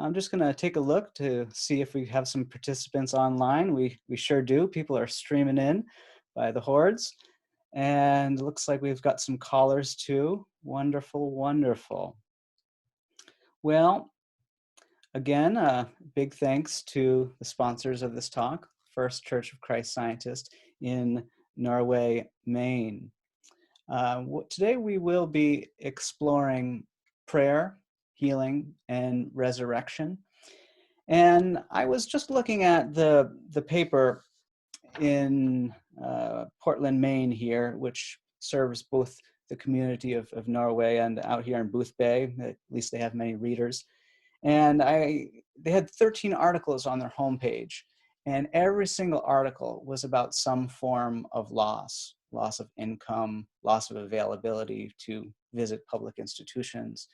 I'm just going to take a look to see if we have some participants online. We sure do. People are streaming in by the hordes. And it looks like we've got some callers too. Wonderful, wonderful. Well, again, big thanks to the sponsors of this talk, First Church of Christ Scientist in Norway, Maine. Today we will be exploring prayer, healing, and resurrection. And I was just looking at the paper in Portland, Maine here, which serves both the community of Norway and out here in Booth Bay. At least they have many readers. And they had 13 articles on their homepage, and every single article was about some form of loss of income, loss of availability to visit public institutions,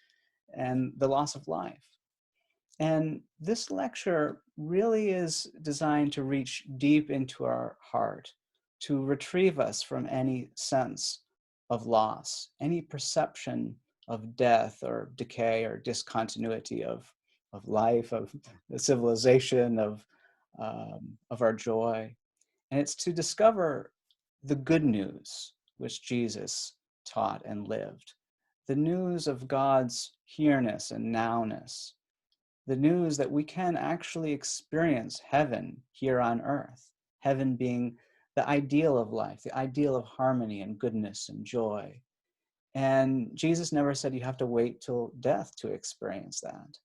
and the loss of life. And this lecture really is designed to reach deep into our heart, to retrieve us from any sense of loss, any perception of death or decay or discontinuity of life, of the civilization, of our joy. And it's to discover the good news which Jesus taught and lived, the news of God's here-ness and now-ness, the news that we can actually experience heaven here on earth, heaven being the ideal of life, the ideal of harmony and goodness and joy. And Jesus never said you have to wait till death to experience that.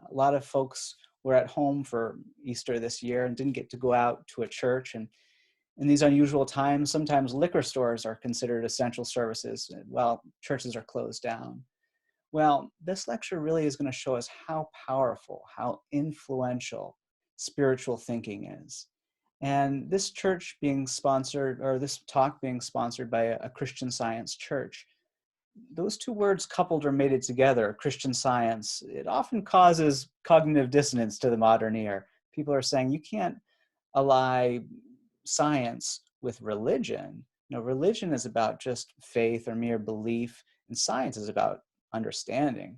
A lot of folks were at home for Easter this year and didn't get to go out to a church. And in these unusual times, sometimes liquor stores are considered essential services while churches are closed down. Well, this lecture really is going to show us how powerful, how influential spiritual thinking is. And this church being sponsored, or this talk being sponsored by a Christian Science church, those two words coupled or mated together, Christian Science, it often causes cognitive dissonance to the modern ear. People are saying you can't ally science with religion. Religion is about just faith or mere belief, and science is about understanding.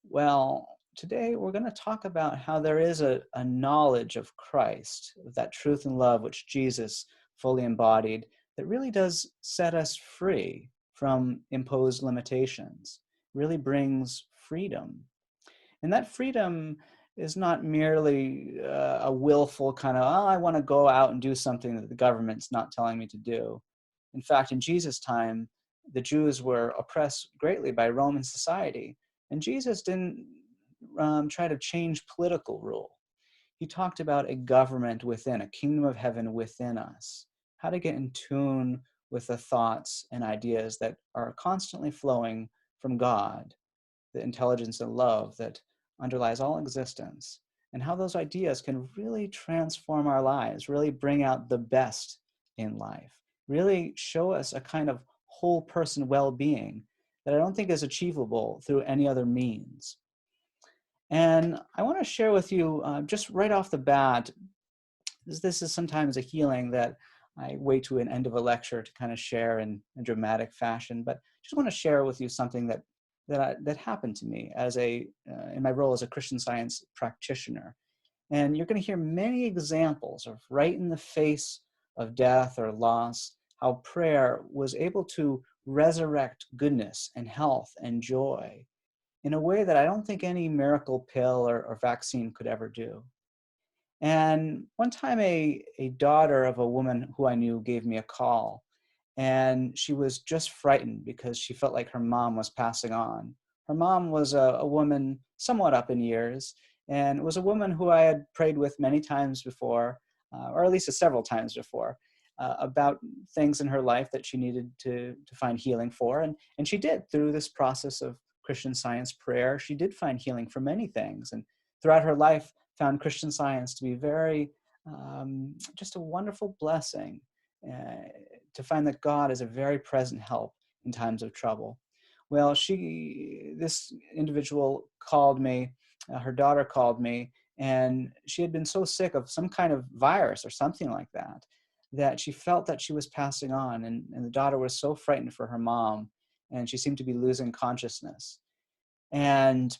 Well, today we're going to talk about how there is a knowledge of Christ, of that truth and love which Jesus fully embodied, that really does set us free from imposed limitations, really brings freedom. And that freedom is not merely a willful kind of, oh, I want to go out and do something that the government's not telling me to do. In fact, in Jesus' time, the Jews were oppressed greatly by Roman society. And Jesus didn't try to change political rule. He talked about a government within, a kingdom of heaven within us, how to get in tune with the thoughts and ideas that are constantly flowing from God, the intelligence and love that underlies all existence, and how those ideas can really transform our lives, really bring out the best in life, really show us a kind of whole person well-being that I don't think is achievable through any other means. And I want to share with you just right off the bat, this is sometimes a healing that I wait to an end of a lecture to kind of share in a dramatic fashion, but just want to share with you something that happened to me as in my role as a Christian Science practitioner. And you're going to hear many examples of right in the face of death or loss, how prayer was able to resurrect goodness and health and joy in a way that I don't think any miracle pill or vaccine could ever do. And one time a daughter of a woman who I knew gave me a call, and she was just frightened because she felt like her mom was passing on. Her mom was a woman somewhat up in years, and it was a woman who I had prayed with many times before, or at least several times before, about things in her life that she needed to find healing for. And she did. Through this process of Christian Science prayer, she did find healing for many things. And throughout her life, found Christian Science to be very, just a wonderful blessing, to find that God is a very present help in times of trouble. Well, this individual called me, her daughter called me, and she had been so sick of some kind of virus or something like that, that she felt that she was passing on, and the daughter was so frightened for her mom, and she seemed to be losing consciousness. And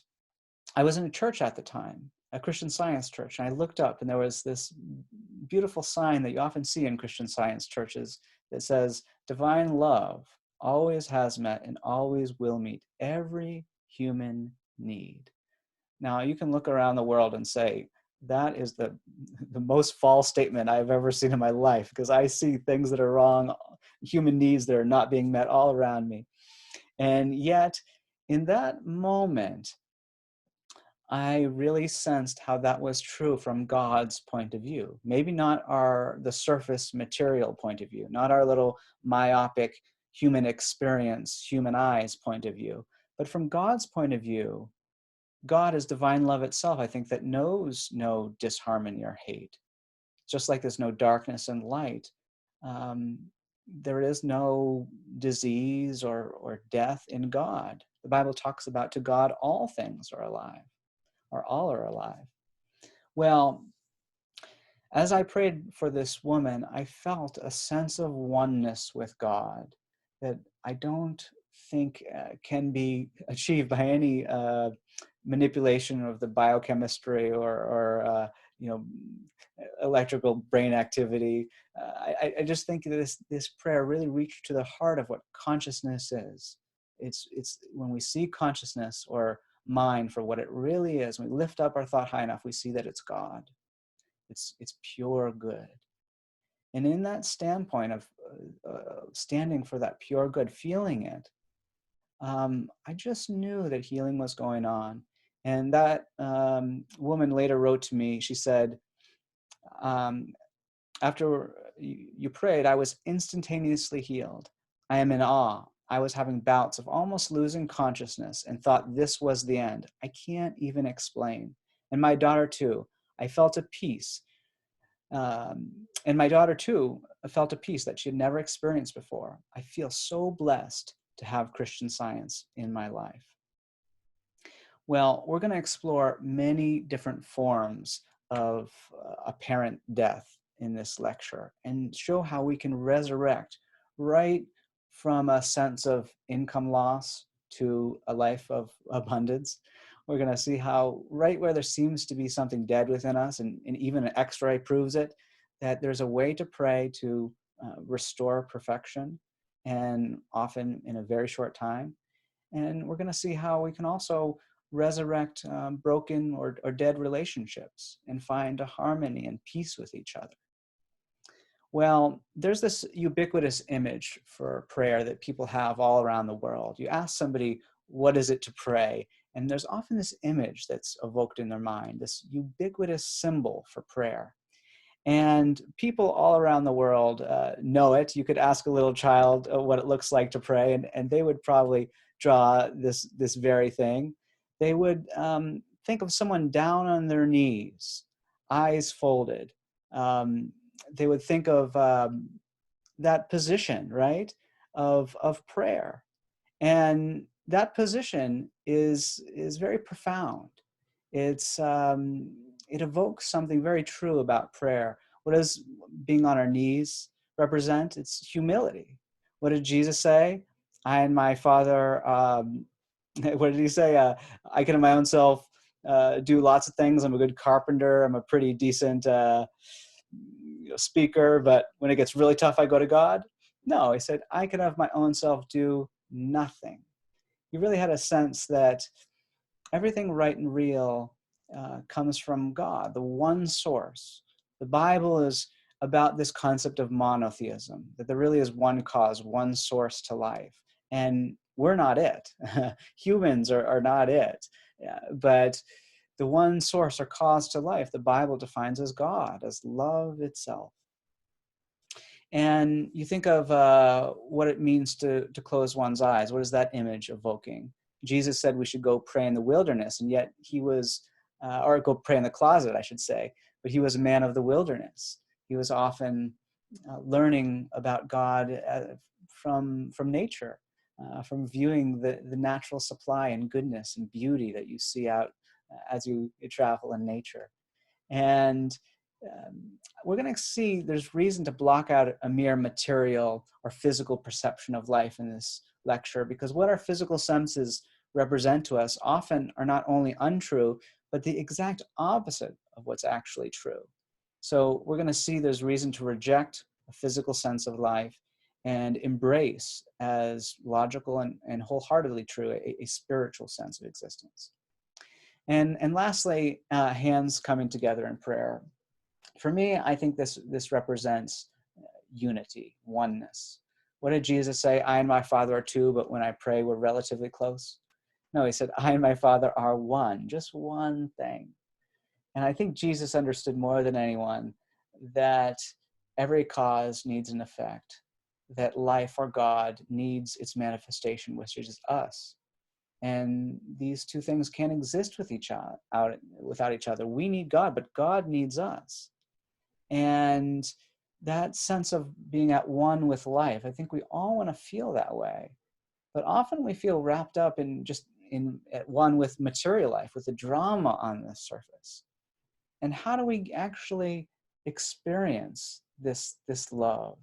I was in a church at the time, a Christian Science church. And I looked up and there was this beautiful sign that you often see in Christian Science churches that says, divine love always has met and always will meet every human need. Now, you can look around the world and say, that is the most false statement I've ever seen in my life, because I see things that are wrong, human needs that are not being met all around me. And yet, in that moment, I really sensed how that was true from God's point of view. Maybe not the surface material point of view, not our little myopic human experience, human eyes point of view, but from God's point of view. God is divine love itself, I think, that knows no disharmony or hate. Just like there's no darkness and light, um, there is no disease or death in God. The Bible talks about, to God all things are alive, or all are alive. Well, as I prayed for this woman, I felt a sense of oneness with God that I don't think can be achieved by any manipulation of the biochemistry or you know, electrical brain activity. I just think this prayer really reached to the heart of what consciousness is. It's when we see consciousness or mind for what it really is, when we lift up our thought high enough, we see that it's God. It's pure good. And in that standpoint of standing for that pure good, feeling it, I just knew that healing was going on. And that woman later wrote to me, she said, um, after you prayed, I was instantaneously healed. I am in awe. I was having bouts of almost losing consciousness and thought this was the end. I can't even explain. And my daughter too. I felt a peace. And my daughter too felt a peace that she had never experienced before. I feel so blessed to have Christian Science in my life. Well, we're going to explore many different forms of apparent death in this lecture and show how we can resurrect right from a sense of income loss to a life of abundance. We're going to see how right where there seems to be something dead within us, and even an x-ray proves it, that there's a way to pray to restore perfection, and often in a very short time. And we're going to see how we can also resurrect broken or dead relationships and find a harmony and peace with each other. Well, there's this ubiquitous image for prayer that people have all around the world. You ask somebody, what is it to pray? And there's often this image that's evoked in their mind, this ubiquitous symbol for prayer. And people all around the world know it. You could ask a little child what it looks like to pray, and they would probably draw this very thing. They would think of someone down on their knees, eyes folded. They would think of that position, right, of prayer. And that position is very profound. It evokes something very true about prayer. What does being on our knees represent? It's humility. What did Jesus say? I and my Father, what did he say? I can of my own self do lots of things. I'm a good carpenter. I'm a pretty decent speaker, but when it gets really tough, I go to God. No, he said, I can of my own self do nothing. He really had a sense that everything right and real comes from God, the one source. The Bible is about this concept of monotheism, that there really is one cause, one source to life. And we're not it. Humans are not it. But the one source or cause to life, the Bible defines as God, as love itself. And you think of what it means to close one's eyes. What is that image evoking? Jesus said we should go pray in the wilderness, and yet he was, or go pray in the closet, I should say, but he was a man of the wilderness. He was often learning about God from nature, from viewing the natural supply and goodness and beauty that you see out as you travel in nature. And we're going to see there's reason to block out a mere material or physical perception of life in this lecture, because what our physical senses represent to us often are not only untrue, but the exact opposite of what's actually true. So we're going to see there's reason to reject a physical sense of life and embrace as logical and wholeheartedly true a spiritual sense of existence. And lastly, hands coming together in prayer. For me, I think this represents unity, oneness. What did Jesus say? I and my Father are two, but when I pray, we're relatively close. No, he said, I and my Father are one, just one thing. And I think Jesus understood more than anyone that every cause needs an effect, that life or God needs its manifestation, which is us. And these two things can't exist with without each other. We need God, but God needs us. And that sense of being at one with life, I think we all want to feel that way. But often we feel wrapped up in just at one with material life, with the drama on the surface. And how do we actually experience this love?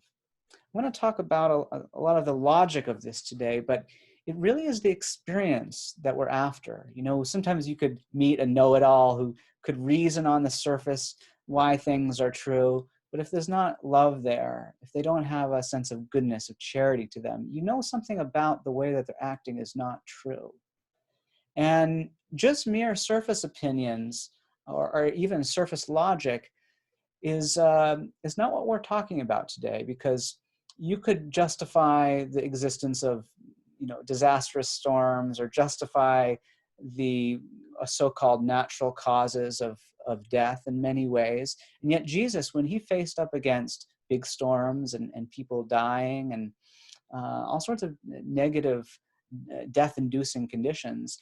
I want to talk about a lot of the logic of this today, but it really is the experience that we're after. You know, sometimes you could meet a know-it-all who could reason on the surface why things are true, but if there's not love there, if they don't have a sense of goodness, of charity to them, you know something about the way that they're acting is not true. And just mere surface opinions or even surface logic is not what we're talking about today, because you could justify the existence of, you know, disastrous storms, or justify the so-called natural causes of death in many ways. And yet Jesus, when he faced up against big storms and people dying and all sorts of negative death-inducing conditions,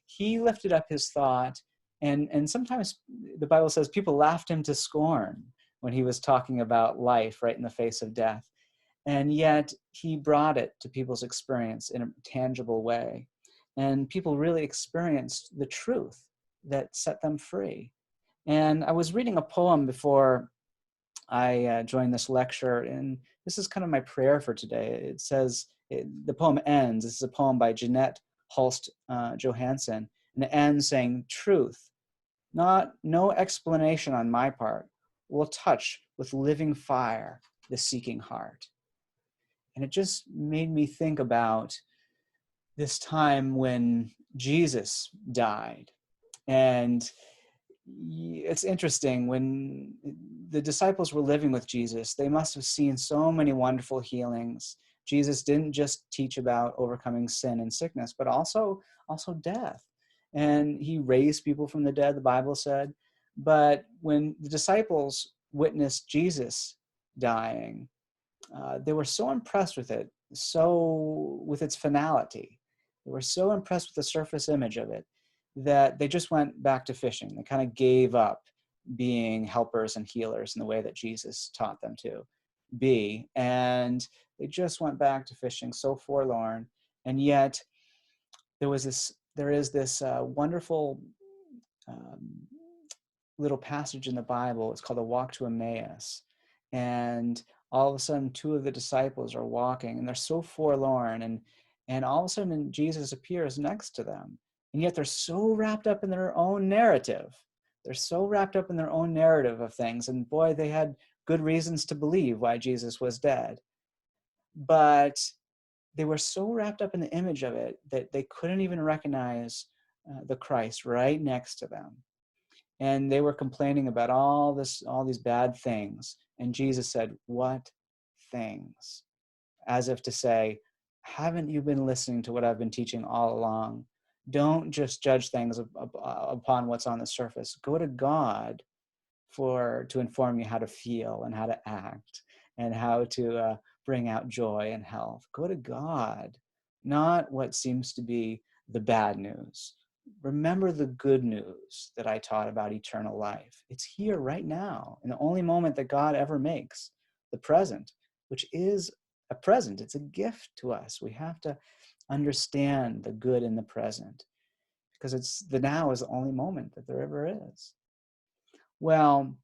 he lifted up his thought, and sometimes the Bible says people laughed him to scorn when he was talking about life right in the face of death. And yet he brought it to people's experience in a tangible way. And people really experienced the truth that set them free. And I was reading a poem before I joined this lecture, and this is kind of my prayer for today. It says, the poem ends, this is a poem by Jeanette Hulst Johansson, and it ends saying, truth, no explanation on my part, will touch with living fire the seeking heart. And it just made me think about this time when Jesus died. And it's interesting, when the disciples were living with Jesus, they must have seen so many wonderful healings. Jesus didn't just teach about overcoming sin and sickness, but also death. And he raised people from the dead, the Bible said. But when the disciples witnessed Jesus dying, they were so impressed with it, so with its finality. They were so impressed with the surface image of it that they just went back to fishing. They kind of gave up being helpers and healers in the way that Jesus taught them to be. And they just went back to fishing, so forlorn. And yet there is this wonderful little passage in the Bible. It's called the Walk to Emmaus. And all of a sudden, two of the disciples are walking, and they're so forlorn. And all of a sudden, Jesus appears next to them. And yet they're so wrapped up in their own narrative. They're so wrapped up in their own narrative of things. And boy, they had good reasons to believe why Jesus was dead. But they were so wrapped up in the image of it that they couldn't even recognize the Christ right next to them. And they were complaining about all these bad things. And Jesus said, what things? As if to say, haven't you been listening to what I've been teaching all along? Don't just judge things upon what's on the surface. Go to God to inform you how to feel and how to act and how to bring out joy and health. Go to God, not what seems to be the bad news. Remember the good news that I taught about eternal life. It's here right now, in the only moment that God ever makes, the present, which is a present. It's a gift to us. We have to understand the good in the present, because the now is the only moment that there ever is. Well,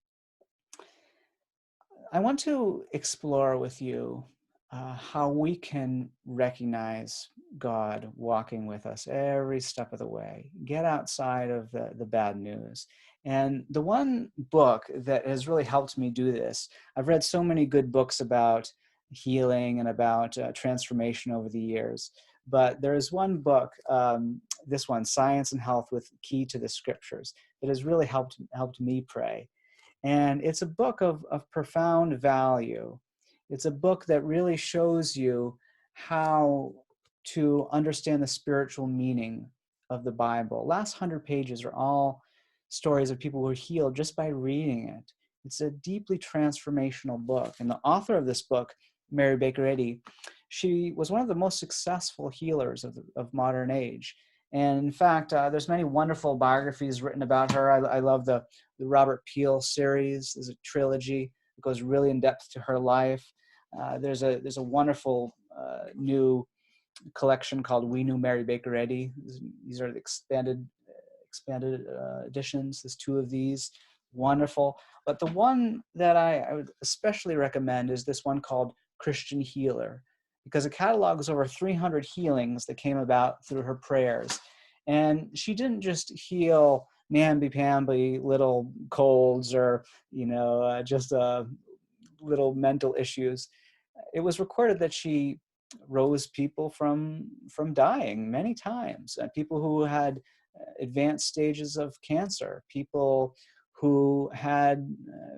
I want to explore with you how we can recognize God walking with us every step of the way, get outside of the bad news. And the one book that has really helped me do this, I've read so many good books about healing and about transformation over the years, but there is one book, this one, Science and Health with Key to the Scriptures, that has really helped me pray. And it's a book of profound value. It's a book that really shows you how to understand the spiritual meaning of the Bible. Last 100 pages are all stories of people who were healed just by reading it. It's a deeply transformational book. And the author of this book, Mary Baker Eddy, she was one of the most successful healers of modern age. And in fact, there's many wonderful biographies written about her. I love the Robert Peel series. There's a trilogy that goes really in depth to her life. There's a wonderful new collection called We Knew Mary Baker Eddy. These are the expanded editions. There's two of these, wonderful. But the one that I would especially recommend is this one called Christian Healer, because it catalogs over 300 healings that came about through her prayers. And she didn't just heal namby-pamby little colds or, just little mental issues. It was recorded that she rose people from dying many times. People who had advanced stages of cancer, people who had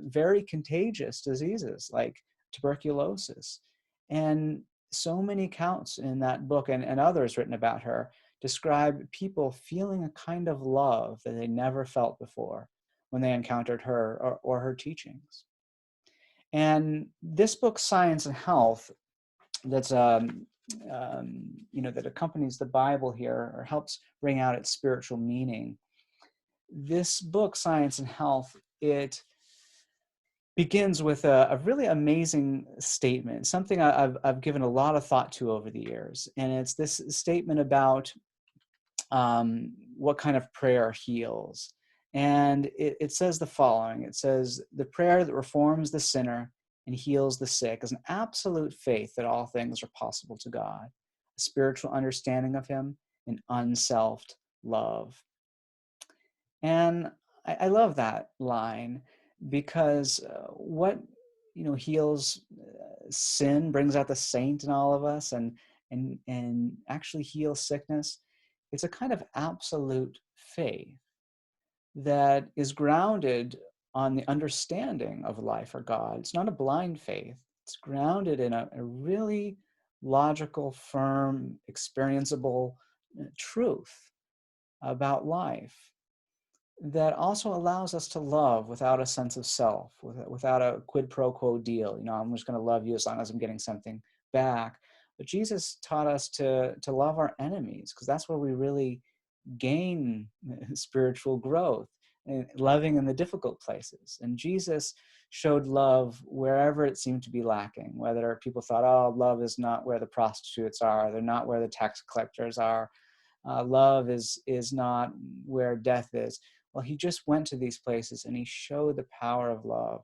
very contagious diseases like tuberculosis. And so many accounts in that book and others written about her describe people feeling a kind of love that they never felt before when they encountered her or her teachings. And this book, Science and Health, that's that accompanies the Bible here or helps bring out its spiritual meaning. This book, Science and Health, it begins with a really amazing statement, something I've given a lot of thought to over the years. And it's this statement about what kind of prayer heals. And it says the following. It says, the prayer that reforms the sinner and heals the sick is an absolute faith that all things are possible to God, a spiritual understanding of him, and unselfed love. And I love that line because what heals sin, brings out the saint in all of us, and actually heals sickness. It's a kind of absolute faith that is grounded on the understanding of life or God. It's not a blind faith. It's grounded in a really logical, firm, experienceable truth about life that also allows us to love without a sense of self, without a quid pro quo deal. I'm just going to love you as long as I'm getting something back. But Jesus taught us to love our enemies, because that's where we really gain spiritual growth, and loving in the difficult places. And Jesus showed love wherever it seemed to be lacking, whether people thought, oh, love is not where the prostitutes are, they're not where the tax collectors are, love is not where death is. Well, he just went to these places and he showed the power of love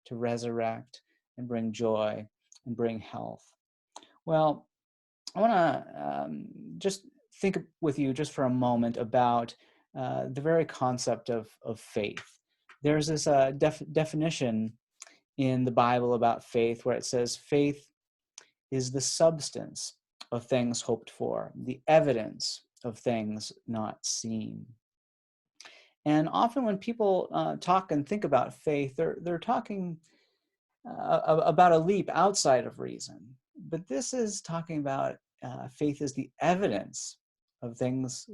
to resurrect and bring joy and bring health. Well, I want to just think with you just for a moment about the very concept of faith. There's this definition in the Bible about faith where it says faith is the substance of things hoped for, the evidence of things not seen. And often when people talk and think about faith, they're talking about a leap outside of reason. But this is talking about faith as the evidence of things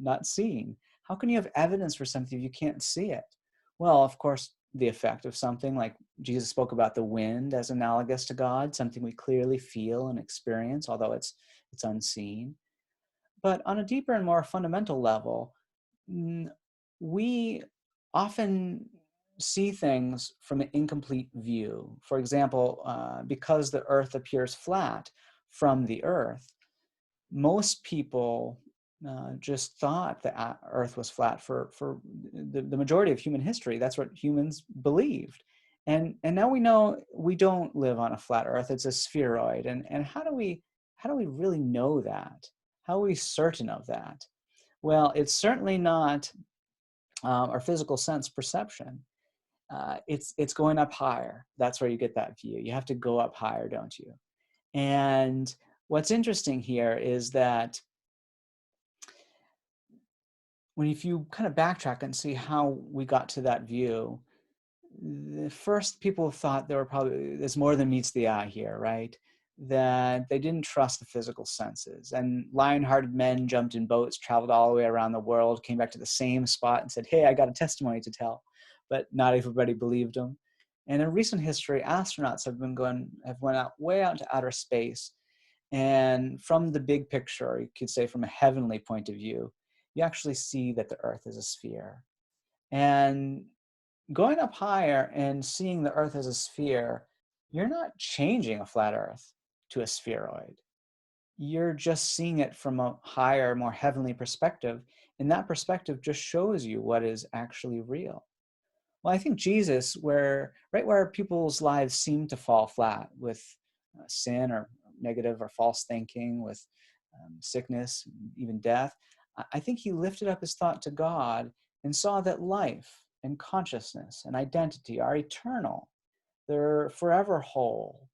not seen. How can you have evidence for something if you can't see it? Well, of course, the effect of something, like Jesus spoke about the wind as analogous to God, something we clearly feel and experience, although it's unseen. But on a deeper and more fundamental level, we often see things from an incomplete view. For example, because the earth appears flat from the earth, most people just thought the earth was flat for the majority of human history. That's what humans believed. And now we know we don't live on a flat Earth; it's a spheroid. And how do we really know that? How are we certain of that? Well, it's certainly not our physical sense perception. It's going up higher. That's where you get that view. You have to go up higher, don't you? And what's interesting here is that if you kind of backtrack and see how we got to that view, the first people thought there's more than meets the eye here, right? That they didn't trust the physical senses. And lion-hearted men jumped in boats, traveled all the way around the world, came back to the same spot and said, hey, I got a testimony to tell. But not everybody believed them. And in recent history, astronauts have went out way out into outer space. And from the big picture, or you could say from a heavenly point of view, you actually see that the Earth is a sphere. And going up higher and seeing the Earth as a sphere, you're not changing a flat Earth to a spheroid. You're just seeing it from a higher, more heavenly perspective. And that perspective just shows you what is actually real. Well, I think Jesus, right where people's lives seem to fall flat with sin or negative or false thinking, with sickness, even death, I think he lifted up his thought to God and saw that life and consciousness and identity are eternal. They're forever whole.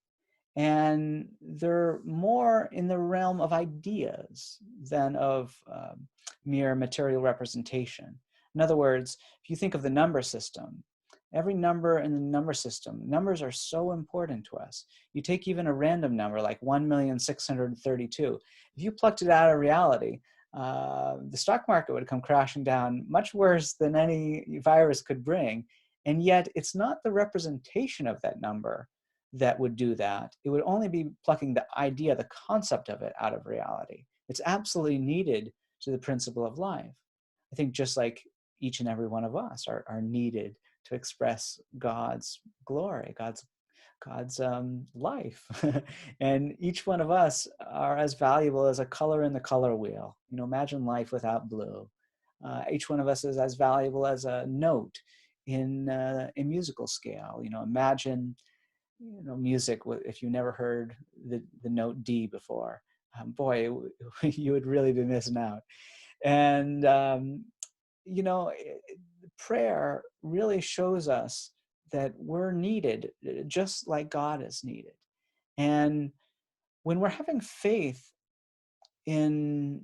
And they're more in the realm of ideas than of mere material representation. In other words, if you think of the number system, every number in the number system, numbers are so important to us. You take even a random number like 1,632,000. If you plucked it out of reality, the stock market would come crashing down much worse than any virus could bring. And yet it's not the representation of that number that would do that. It would only be plucking the idea, the concept of it out of reality. It's absolutely needed to the principle of life. I think just like each and every one of us are needed to express God's glory, God's life. And each one of us are as valuable as a color in the color wheel. Imagine life without blue. Each one of us is as valuable as a note in a musical scale. Imagine music, if you never heard the note D before, boy, you would really be missing out. And prayer really shows us that we're needed just like God is needed. And when we're having faith in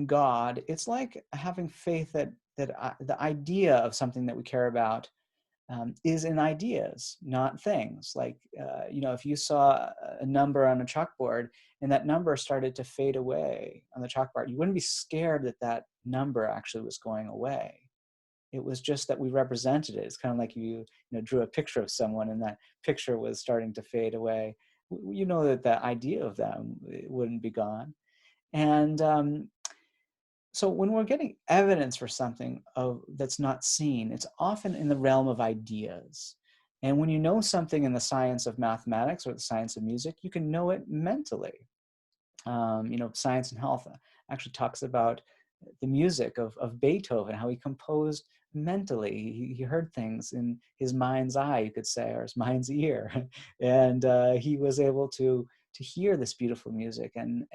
God, it's like having faith that the idea of something that we care about is in ideas, not things. Like, if you saw a number on a chalkboard and that number started to fade away on the chalkboard, you wouldn't be scared that that number actually was going away. It was just that we represented it. It's kind of like you drew a picture of someone and that picture was starting to fade away. You know that the idea of them wouldn't be gone. And so when we're getting evidence for something that's not seen, it's often in the realm of ideas. And when you know something in the science of mathematics or the science of music, you can know it mentally. Science and Health actually talks about the music of Beethoven, how he composed mentally. He heard things in his mind's eye, you could say, or his mind's ear. And he was able to hear this beautiful music and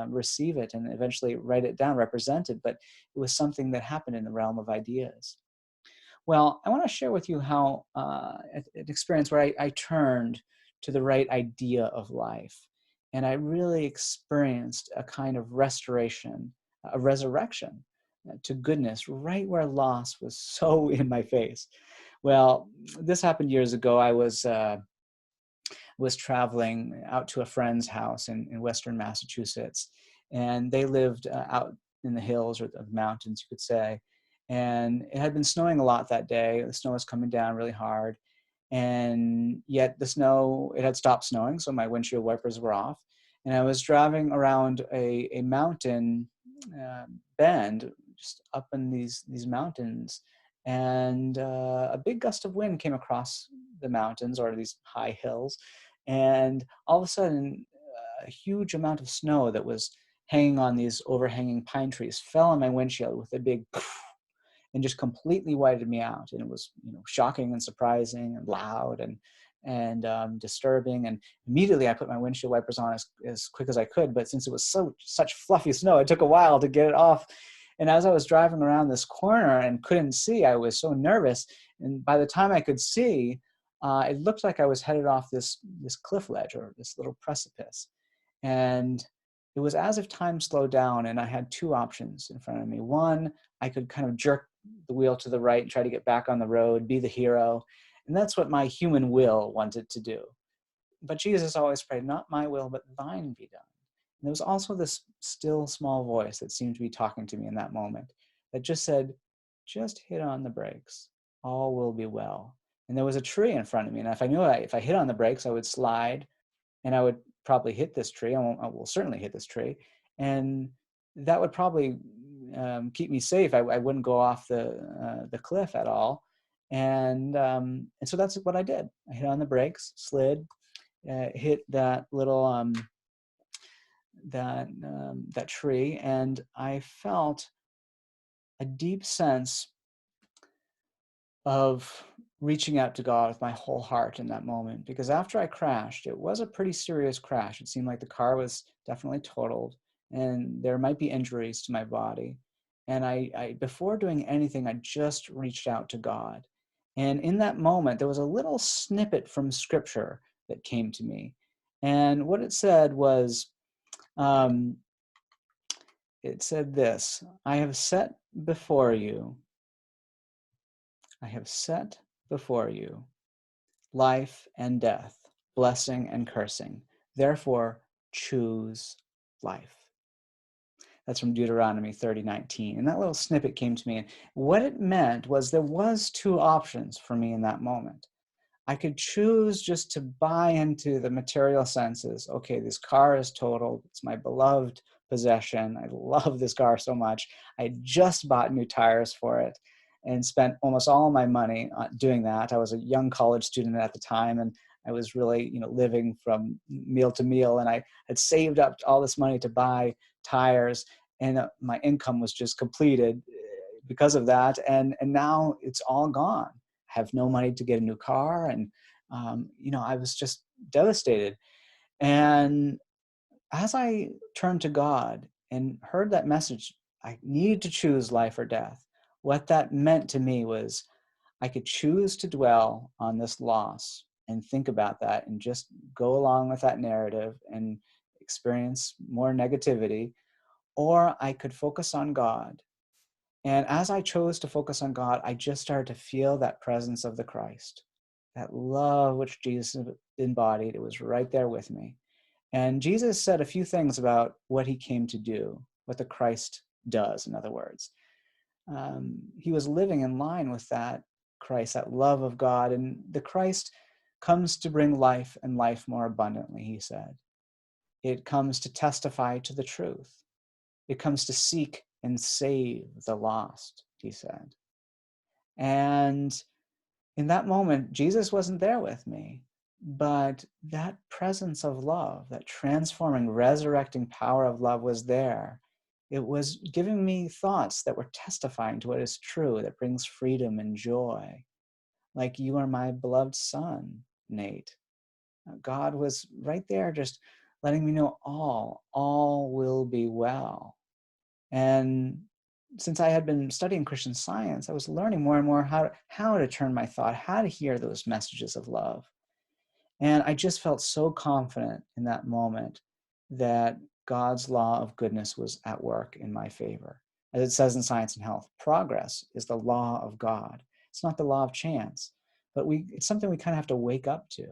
receive it and eventually write it down, represent it. But it was something that happened in the realm of ideas. Well, I want to share with you how an experience where I turned to the right idea of life. And I really experienced a kind of restoration, a resurrection to goodness, right where loss was so in my face. Well, this happened years ago. I was traveling out to a friend's house in Western Massachusetts, and they lived out in the hills or the mountains, you could say. And it had been snowing a lot that day. The snow was coming down really hard. And yet it had stopped snowing, so my windshield wipers were off. And I was driving around a mountain bend, just up in these mountains. And a big gust of wind came across the mountains or these high hills. And all of a sudden, a huge amount of snow that was hanging on these overhanging pine trees fell on my windshield with a big poof. and just completely whited me out. And it was, shocking and surprising and loud and disturbing. And immediately I put my windshield wipers on as quick as I could. But since it was such fluffy snow, it took a while to get it off. And as I was driving around this corner and couldn't see, I was so nervous. And by the time I could see, it looked like I was headed off this cliff ledge or this little precipice. And it was as if time slowed down, and I had two options in front of me. One, I could kind of jerk the wheel to the right and try to get back on the road, be the hero. And that's what my human will wanted to do. But Jesus always prayed, not my will, but thine be done. And there was also this still small voice that seemed to be talking to me in that moment that just said, just hit on the brakes. All will be well. And there was a tree in front of me. And if I knew if I hit on the brakes, I would slide and I would probably hit this tree. I will certainly hit this tree. And that would probably keep me safe. I wouldn't go off the cliff at all. And so that's what I did. I hit on the brakes, slid, hit that little that tree, and I felt a deep sense of reaching out to God with my whole heart in that moment. Because after I crashed, it was a pretty serious crash. It seemed like the car was definitely totaled, and there might be injuries to my body. And I before doing anything, I just reached out to God. And in that moment, there was a little snippet from Scripture that came to me. And what it said was, it said this: I have set before you life and death, blessing and cursing. Therefore, choose life. That's from Deuteronomy 30:19. And that little snippet came to me. And what it meant was there was two options for me in that moment. I could choose just to buy into the material senses. Okay, this car is totaled. It's my beloved possession. I love this car so much. I just bought new tires for it and spent almost all my money doing that. I was a young college student at the time, and I was really, living from meal to meal. And I had saved up all this money to buy tires, and my income was just completed because of that. And now it's all gone. I have no money to get a new car. And, I was just devastated. And as I turned to God and heard that message, I need to choose life or death. What that meant to me was I could choose to dwell on this loss and think about that and just go along with that narrative and experience more negativity, or I could focus on God. And as I chose to focus on God, I just started to feel that presence of the Christ, that love which Jesus embodied. It was right there with me. And Jesus said a few things about what he came to do, what the Christ does, in other words. He was living in line with that Christ, that love of God. And the Christ comes to bring life and life more abundantly, he said. It comes to testify to the truth. It comes to seek and save the lost, he said. And in that moment, Jesus wasn't there with me, but that presence of love, that transforming, resurrecting power of love was there. It was giving me thoughts that were testifying to what is true, that brings freedom and joy. Like, you are my beloved son, Nate. God was right there just letting me know all will be well. And since I had been studying Christian Science, I was learning more and more how to turn my thought, how to hear those messages of love. And I just felt so confident in that moment that God's law of goodness was at work in my favor. As it says in Science and Health, progress is the law of God. It's not the law of chance, but it's something we kind of have to wake up to.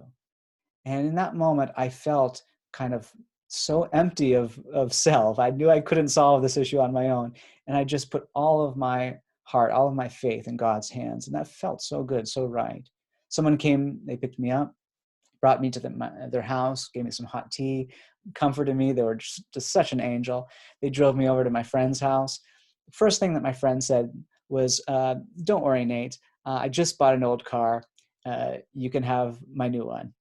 And in that moment, I felt kind of so empty of self. I knew I couldn't solve this issue on my own. And I just put all of my heart, all of my faith in God's hands. And that felt so good, so right. Someone came, they picked me up, brought me to their house, gave me some hot tea, comforted me. They were just such an angel. They drove me over to my friend's house. The first thing that my friend said was, don't worry, Nate. I just bought an old car. You can have my new one.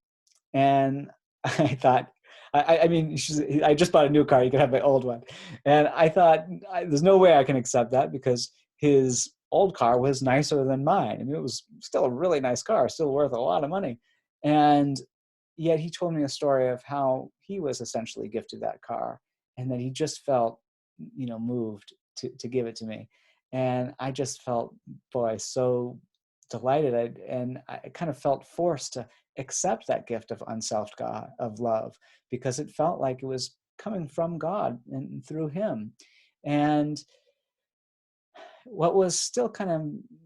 And I thought, I just bought a new car. You can have my old one. And I thought, there's no way I can accept that, because his old car was nicer than mine. I mean, it was still a really nice car, still worth a lot of money. And yet he told me a story of how he was essentially gifted that car, and that he just felt, moved to give it to me. And I just felt, boy, so delighted. And I kind of felt forced to accept that gift of unselfed God, of love, because it felt like it was coming from God and through him. And what was still kind of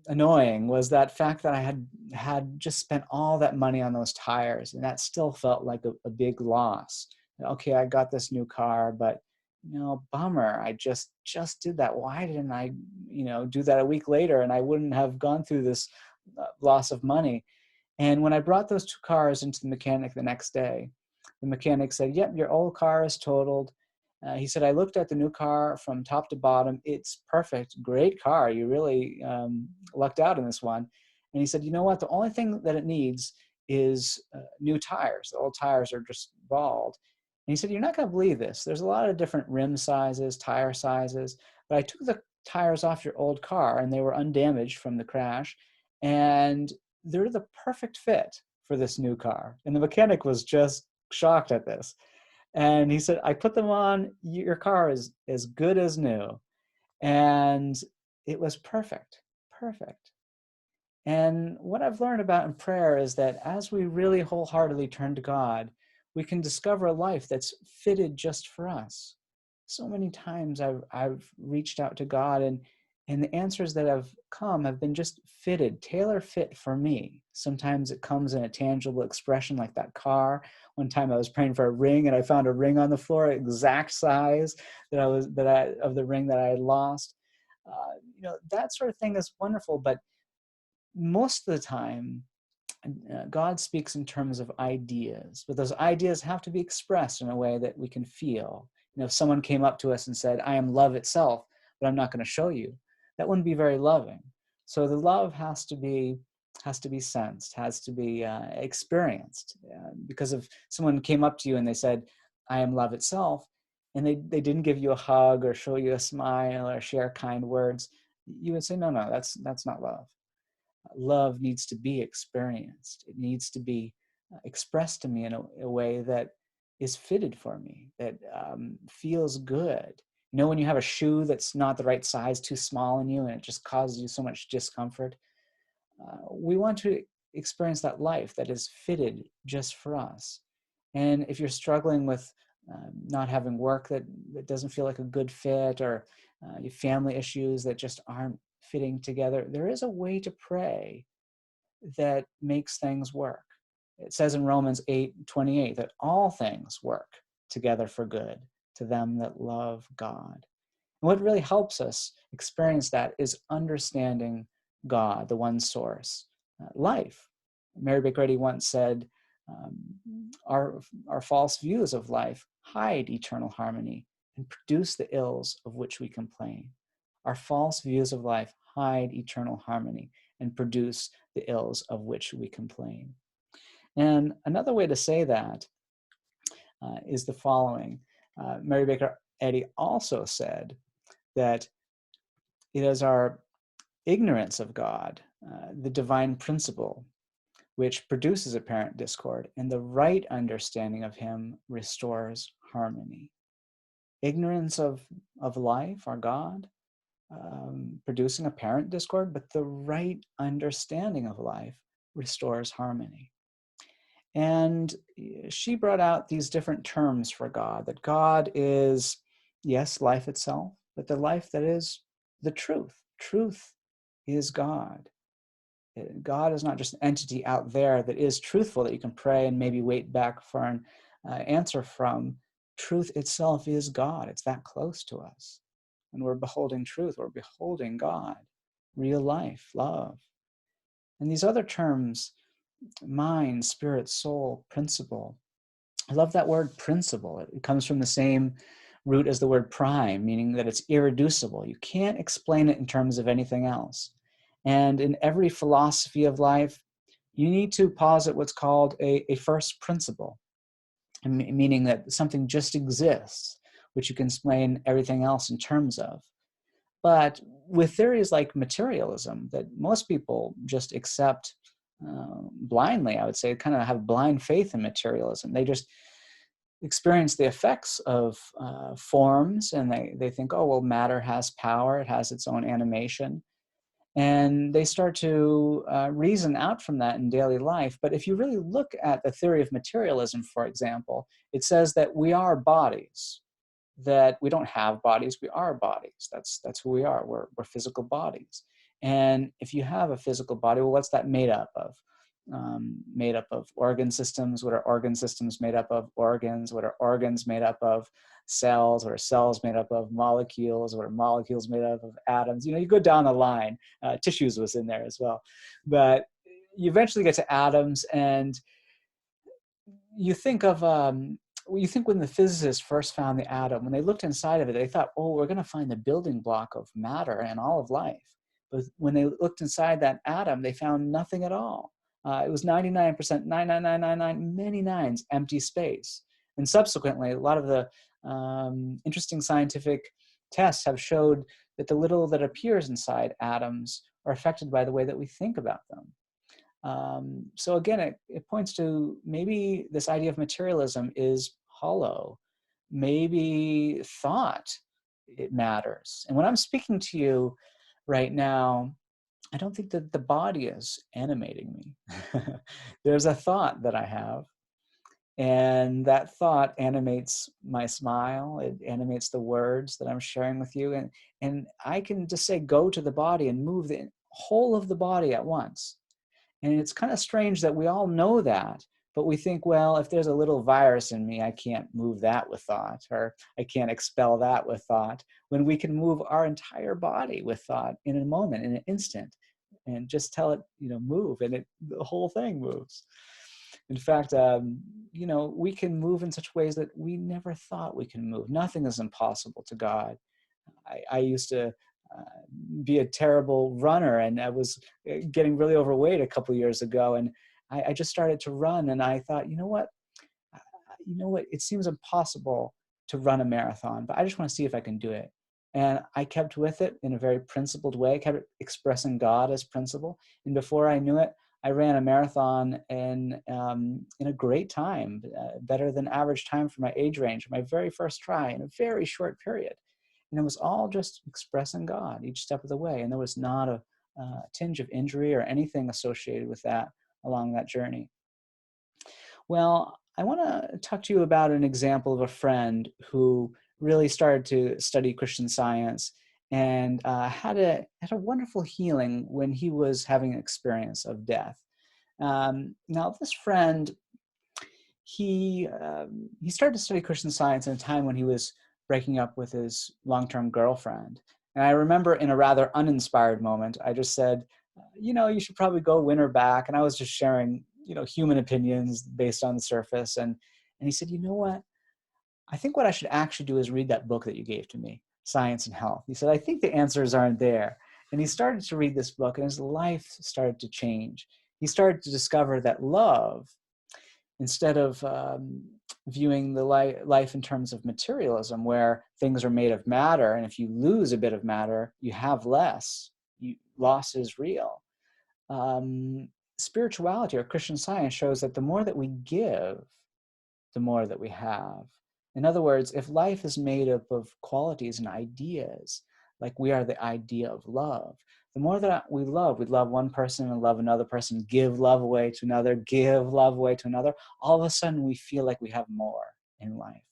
annoying was that fact that I had just spent all that money on those tires, and that still felt like a big loss. Okay, I got this new car, but bummer. I just did that. Why didn't I, do that a week later, and I wouldn't have gone through this loss of money. And when I brought those two cars into the mechanic the next day, the mechanic said, "Yep, your old car is totaled." He said, "I looked at the new car from top to bottom. It's perfect. Great car. You really lucked out in this one." And he said, "You know what? The only thing that it needs is new tires. The old tires are just bald." And he said, "You're not going to believe this. There's a lot of different rim sizes, tire sizes, but I took the tires off your old car, and they were undamaged from the crash. And they're the perfect fit for this new car." And the mechanic was just shocked at this. And he said, "I put them on, your car is as good as new." And it was perfect, perfect. And what I've learned about in prayer is that as we really wholeheartedly turn to God, we can discover a life that's fitted just for us. So many times I've reached out to God, and the answers that have come have been just fitted, tailor fit for me. Sometimes it comes in a tangible expression like that car. One time I was praying for a ring, and I found a ring on the floor, exact size of the ring that I had lost. That sort of thing is wonderful, but most of the time, God speaks in terms of ideas, but those ideas have to be expressed in a way that we can feel. If someone came up to us and said, "I am love itself, but I'm not going to show you," that wouldn't be very loving. So the love has to be sensed, has to be experienced. Because if someone came up to you and they said, "I am love itself," and they didn't give you a hug or show you a smile or share kind words, you would say, no, that's not love. Love needs to be experienced. It needs to be expressed to me in a way that is fitted for me, that feels good. When you have a shoe that's not the right size, too small in you, and it just causes you so much discomfort, we want to experience that life that is fitted just for us. And if you're struggling with not having work that doesn't feel like a good fit, or your family issues that just aren't fitting together, there is a way to pray that makes things work. It says in Romans 8:28 that all things work together for good to them that love God. And what really helps us experience that is understanding God, the one source, life. Mary Baker Eddy once said, our false views of life hide eternal harmony and produce the ills of which we complain. Our false views of life hide eternal harmony and produce the ills of which we complain. And another way to say that is the following. Mary Baker Eddy also said that it is our ignorance of God, the divine principle, which produces apparent discord, and the right understanding of him restores harmony. Ignorance of life, our God, producing apparent discord, but the right understanding of life restores harmony. And she brought out these different terms for God, that God is, yes, life itself, but the life that is the truth. Truth is God. God is not just an entity out there that is truthful that you can pray and maybe wait back for an answer from. Truth itself is God. It's that close to us. When we're beholding truth, we're beholding God, real life, love. And these other terms, mind, spirit, soul, principle. I love that word principle. It comes from the same root as the word prime, meaning that it's irreducible. You can't explain it in terms of anything else. And in every philosophy of life, you need to posit what's called a first principle, meaning that something just exists, which you can explain everything else in terms of. But with theories like materialism that most people just accept blindly, I would say, kind of have blind faith in materialism. They just experience the effects of forms, and they think, oh, well, matter has power, it has its own animation. And they start to reason out from that in daily life. But if you really look at the theory of materialism, for example, it says that we are bodies, that we don't have bodies, we are bodies. That's who we are. We're physical bodies. And if you have a physical body, well, what's that made up of? Made up of organ systems. What are organ systems made up of? Organs. What are organs made up of? Cells. What are cells made up of? Molecules. What are molecules made up of? Atoms. You go down the line. Tissues was in there as well. But you eventually get to atoms, and you think of you think when the physicists first found the atom, when they looked inside of it, they thought, oh, we're going to find the building block of matter and all of life. But when they looked inside that atom, they found nothing at all. It was 99%, 99999, many nines, empty space. And subsequently, a lot of the interesting scientific tests have showed that the little that appears inside atoms are affected by the way that we think about them. So again, it points to maybe this idea of materialism is hollow. Maybe thought, it matters. And when I'm speaking to you right now, I don't think that the body is animating me. There's a thought that I have, and that thought animates my smile. It animates the words that I'm sharing with you. And I can just say, go to the body and move the whole of the body at once. And it's kind of strange that we all know that, but we think, well, if there's a little virus in me, I can't move that with thought, or I can't expel that with thought, when we can move our entire body with thought in a moment, in an instant, and just tell it, move, and the whole thing moves. In fact, we can move in such ways that we never thought we can move. Nothing is impossible to God. I used to be a terrible runner, and I was getting really overweight a couple of years ago, and I just started to run, and I thought, it seems impossible to run a marathon, but I just want to see if I can do it. And I kept with it in a very principled way. I kept expressing God as principle, and before I knew it, I ran a marathon in a great time, better than average time for my age range, my very first try in a very short period. And it was all just expressing God each step of the way. And there was not a tinge of injury or anything associated with that along that journey. Well, I want to talk to you about an example of a friend who really started to study Christian Science and had a wonderful healing when he was having an experience of death. Now, this friend, he started to study Christian Science in a time when he was breaking up with his long-term girlfriend. And I remember in a rather uninspired moment, I just said, you should probably go win her back. And I was just sharing, human opinions based on the surface. And he said, you know what? I think what I should actually do is read that book that you gave to me, Science and Health. He said, I think the answers aren't there. And he started to read this book, and his life started to change. He started to discover that love, instead of viewing the life in terms of materialism, where things are made of matter, and if you lose a bit of matter, you have less. Loss is real. Spirituality or Christian Science shows that the more that we give, the more that we have. In other words, if life is made up of qualities and ideas, like we are the idea of love, the more that we love one person and love another person, give love away to another, give love away to another, all of a sudden we feel like we have more in life.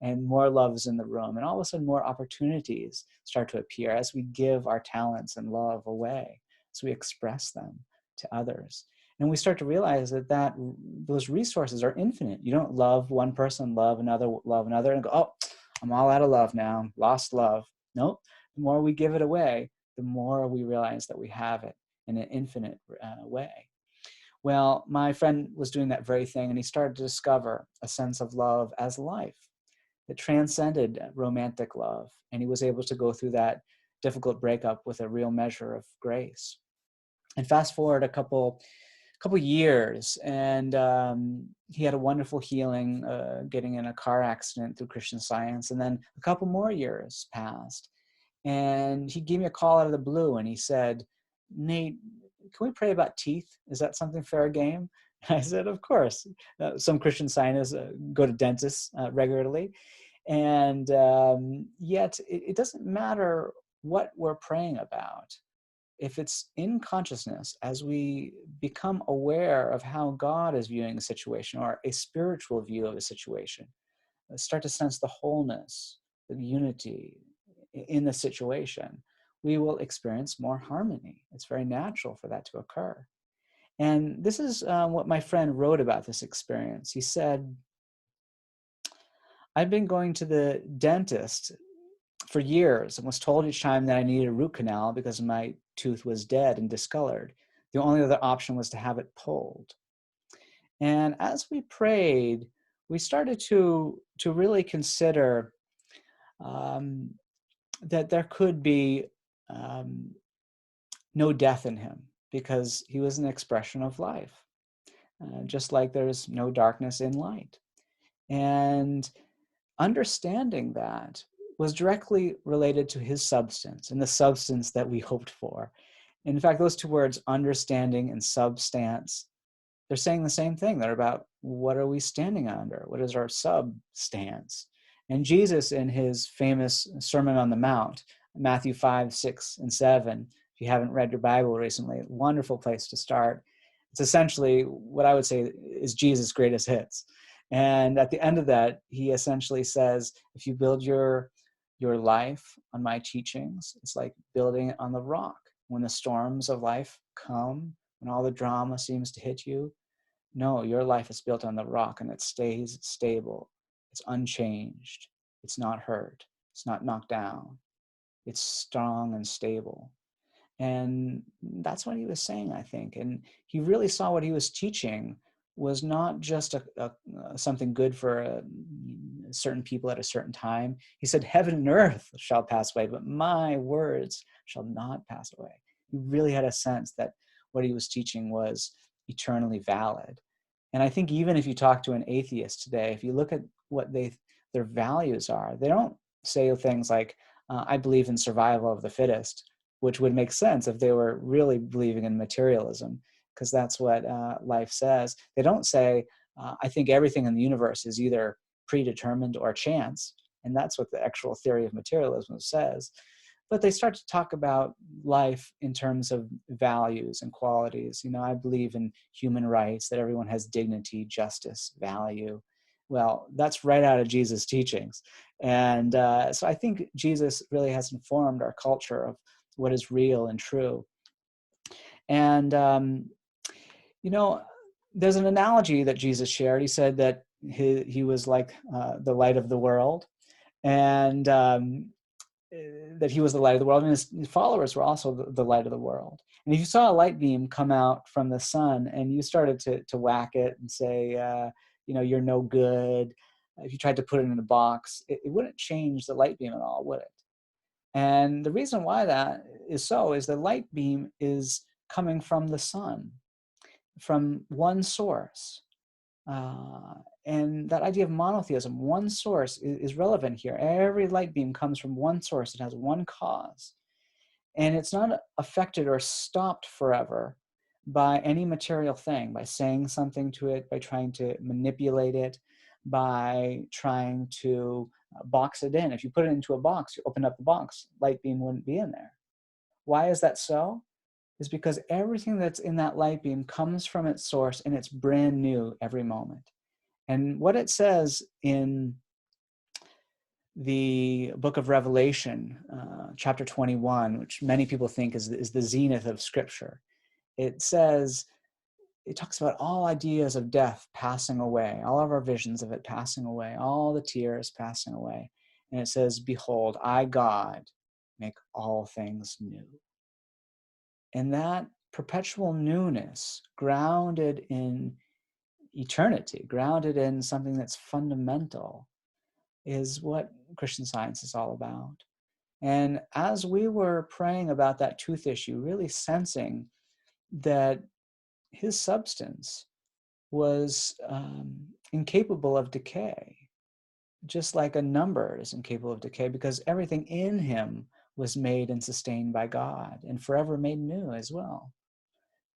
And more love is in the room. And all of a sudden more opportunities start to appear as we give our talents and love away, so we express them to others. And we start to realize that those resources are infinite. You don't love one person, love another, and go, oh, I'm all out of love now, lost love. Nope. The more we give it away, the more we realize that we have it in an infinite way. Well, my friend was doing that very thing, and he started to discover a sense of love as life that transcended romantic love. And he was able to go through that difficult breakup with a real measure of grace. And fast forward a couple years, and he had a wonderful healing, getting in a car accident through Christian Science. And then a couple more years passed, And he gave me a call out of the blue and he said, "Nate, can we pray about teeth? Is that something fair game?" I said, "Of course." Some Christian Scientists go to dentists regularly. And yet it doesn't matter what we're praying about. If it's in consciousness, as we become aware of how God is viewing a situation or a spiritual view of a situation, start to sense the wholeness, the unity in the situation, we will experience more harmony. It's very natural for that to occur. And this is what my friend wrote about this experience. He said, "I've been going to the dentist for years and was told each time that I needed a root canal because my tooth was dead and discolored. The only other option was to have it pulled." And as we prayed, we started to really consider um, that there could be um, no death in him because he was an expression of life, just like there's no darkness in light. And understanding that was directly related to his substance and the substance that we hoped for. In fact, those two words, understanding and substance, they're saying the same thing. They're about what are we standing under? What is our substance? And Jesus, in his famous Sermon on the Mount, Matthew 5, 6, and 7, if you haven't read your Bible recently, wonderful place to start. It's essentially what I would say is Jesus' greatest hits. And at the end of that, he essentially says, if you build your life on my teachings, it's like building it on the rock. When the storms of life come, when all the drama seems to hit you, no, your life is built on the rock and it stays stable. It's unchanged. It's not hurt. It's not knocked down. It's strong and stable. And that's what he was saying, I think. And he really saw what he was teaching was not just something good for certain people at a certain time. He said, heaven and earth shall pass away, but my words shall not pass away. He really had a sense that what he was teaching was eternally valid. And I think even if you talk to an atheist today, if you look at what their values are, they don't say things like, I believe in survival of the fittest, which would make sense if they were really believing in materialism, because that's what life says. They don't say, I think everything in the universe is either predetermined or chance, and that's what the actual theory of materialism says. But they start to talk about life in terms of values and qualities. You know, I believe in human rights, that everyone has dignity, justice, value. Well, that's right out of Jesus' teachings. And so I think Jesus really has informed our culture of what is real and true. And, you know, there's an analogy that Jesus shared. He said that he was like the light of the world. And that he was the light of the world, and his followers were also the light of the world. And if you saw a light beam come out from the sun and you started to whack it and say, you're no good, if you tried to put it in a box, it wouldn't change the light beam at all, would it? And the reason why that is the light beam is coming from the sun, from one source. Uh, and that idea of monotheism, one source, is relevant here. Every light beam comes from one source. It has one cause. And it's not affected or stopped forever by any material thing, by saying something to it, by trying to manipulate it, by trying to box it in. If you put it into a box, you open up the box, light beam wouldn't be in there. Why is that so? Is because everything that's in that light beam comes from its source and it's brand new every moment. And what it says in the book of Revelation, chapter 21, which many people think is the zenith of Scripture, it talks about all ideas of death passing away, all of our visions of it passing away, all the tears passing away. And it says, behold, I, God, make all things new. And that perpetual newness, grounded in eternity, grounded in something that's fundamental, is what Christian Science is all about. And as we were praying about that tooth issue, really sensing that his substance was incapable of decay, just like a number is incapable of decay, because everything in him was made and sustained by God and forever made new as well.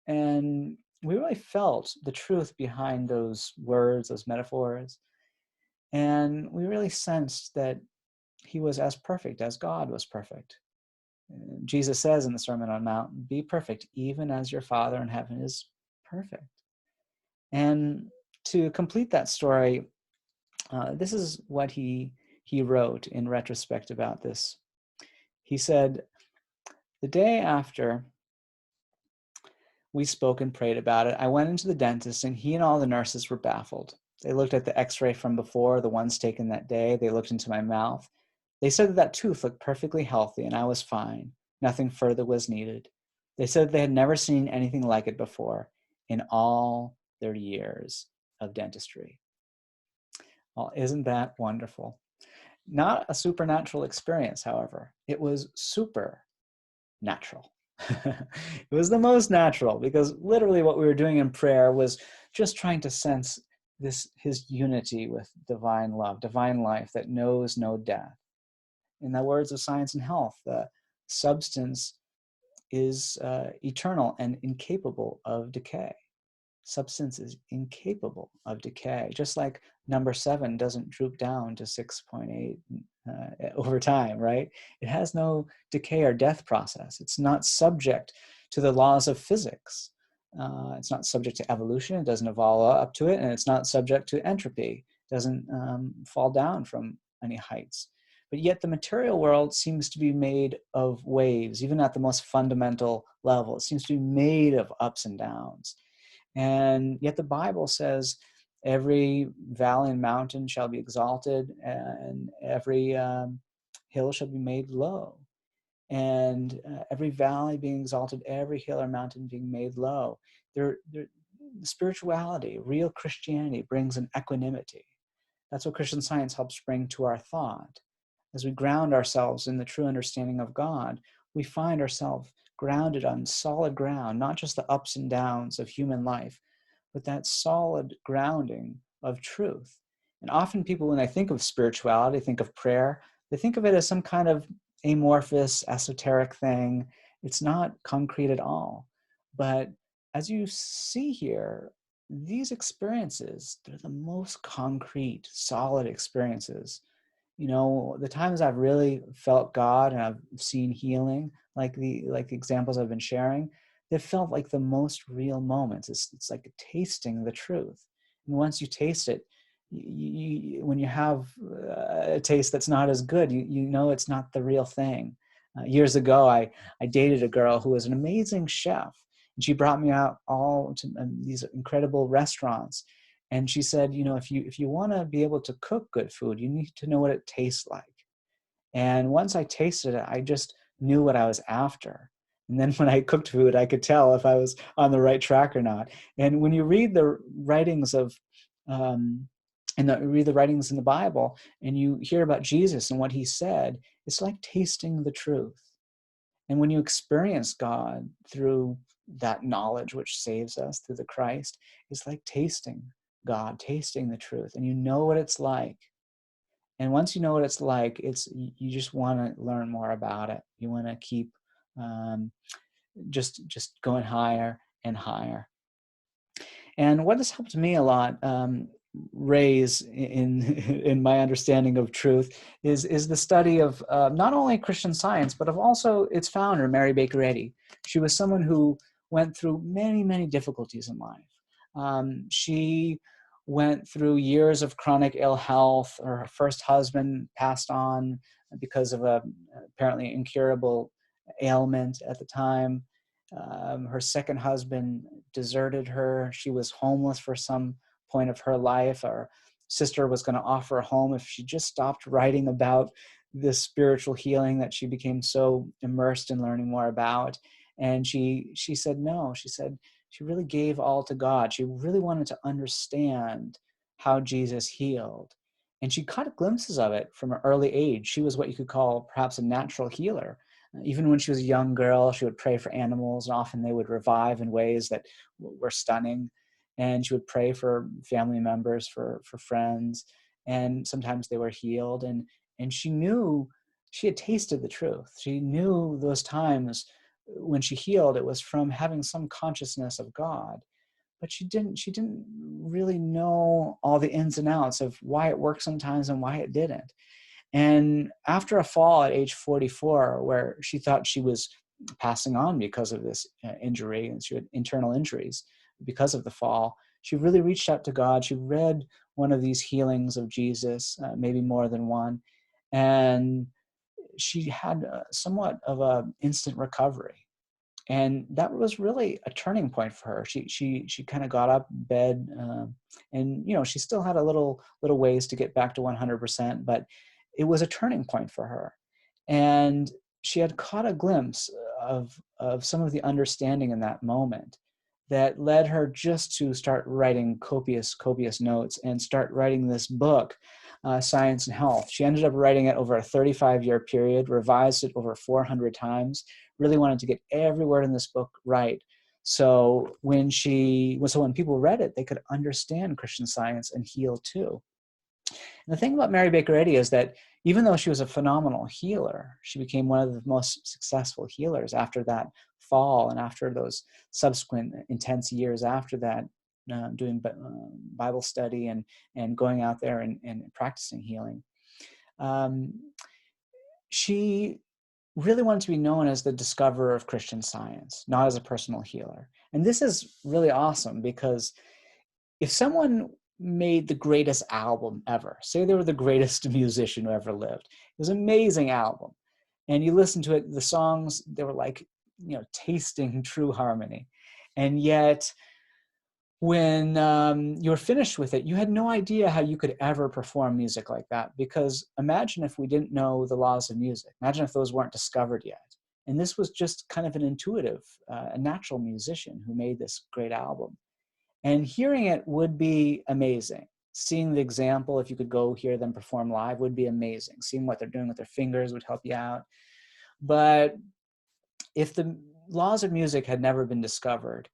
And we really felt the truth behind those words, those metaphors. And we really sensed that he was as perfect as God was perfect. Jesus says in the Sermon on the Mount, be perfect, even as your Father in heaven is perfect. And to complete that story, this is what he wrote in retrospect about this. He said, the day after we spoke and prayed about it, I went into the dentist, and he and all the nurses were baffled. They looked at the x-ray from before, the ones taken that day. They looked into my mouth. They said that tooth looked perfectly healthy and I was fine. Nothing further was needed. They said they had never seen anything like it before in all their years of dentistry. Well, isn't that wonderful? Not a supernatural experience, however. It was super natural. It was the most natural, because literally what we were doing in prayer was just trying to sense his unity with divine love, divine life that knows no death. In the words of Science and Health, the substance is eternal and incapable of decay. Substance is incapable of decay, just like number 7 doesn't droop down to 6.8 over time, right? It has no decay or death process. It's not subject to the laws of physics. It's not subject to evolution. It doesn't evolve up to it, and it's not subject to entropy. It doesn't fall down from any heights. But yet the material world seems to be made of waves, even at the most fundamental level. It seems to be made of ups and downs. And yet the Bible says every valley and mountain shall be exalted, and every hill shall be made low. And every valley being exalted, every hill or mountain being made low. Spirituality, real Christianity, brings an equanimity. That's what Christian Science helps bring to our thought. As we ground ourselves in the true understanding of God, we find ourselves grounded on solid ground, not just the ups and downs of human life, but that solid grounding of truth. And often people, when they think of spirituality, think of prayer, they think of it as some kind of amorphous, esoteric thing. It's not concrete at all. But as you see here, these experiences, they're the most concrete, solid experiences. You know, the times I've really felt God and I've seen healing, like the examples I've been sharing, they've felt like the most real moments. It's like tasting the truth. And once you taste it, when you have a taste that's not as good, you know it's not the real thing. Years ago, I dated a girl who was an amazing chef, and she brought me out all to these incredible restaurants. And she said, you know, if you want to be able to cook good food, you need to know what it tastes like. And once I tasted it, I just knew what I was after. And then when I cooked food, I could tell if I was on the right track or not. And when you read the writings of, read the writings in the Bible, and you hear about Jesus and what he said, it's like tasting the truth. And when you experience God through that knowledge which saves us, through the Christ, it's like tasting God, tasting the truth, and you know what it's like. And once you know what it's like, you just want to learn more about it. You want to keep just going higher and higher. And what has helped me a lot raise in my understanding of truth is the study of not only Christian Science, but of also its founder, Mary Baker Eddy. She was someone who went through many, many difficulties in life. She went through years of chronic ill health. Her first husband passed on because of a apparently incurable ailment at the time. Her second husband deserted her. She was homeless for some point of her life. Her sister was going to offer a home if she just stopped writing about this spiritual healing that she became so immersed in learning more about. And she said no. She said she really gave all to God. She really wanted to understand how Jesus healed. And she caught glimpses of it from an early age. She was what you could call perhaps a natural healer. Even when she was a young girl, she would pray for animals, and often they would revive in ways that were stunning. And she would pray for family members, for friends, and sometimes they were healed. And she knew she had tasted the truth. She knew those times when she healed, it was from having some consciousness of God, but she didn't really know all the ins and outs of why it worked sometimes and why it didn't. And after a fall at age 44, where she thought she was passing on because of this injury, and she had internal injuries because of the fall, she really reached out to God. She read one of these healings of Jesus, maybe more than one, and she had somewhat of a instant recovery. And that was really a turning point for her. She kind of got up in bed, and she still had a little ways to get back to 100%, but it was a turning point for her. And she had caught a glimpse of some of the understanding in that moment that led her just to start writing copious notes and start writing this book, Science and Health. She ended up writing it over a 35-year period, revised it over 400 times, really wanted to get every word in this book right. So when people read it, they could understand Christian Science and heal too. And the thing about Mary Baker Eddy is that even though she was a phenomenal healer, she became one of the most successful healers after that fall and after those subsequent intense years after that, doing Bible study and going out there and practicing healing. She really wanted to be known as the discoverer of Christian Science, not as a personal healer. And this is really awesome because if someone made the greatest album ever, say they were the greatest musician who ever lived, it was an amazing album, and you listen to it, the songs, they were like, tasting true harmony. And yet when you were finished with it, you had no idea how you could ever perform music like that, because imagine if we didn't know the laws of music. Imagine if those weren't discovered yet. And this was just kind of an intuitive, a natural musician who made this great album. And hearing it would be amazing. Seeing the example, if you could go hear them perform live, would be amazing. Seeing what they're doing with their fingers would help you out. But if the laws of music had never been discovered,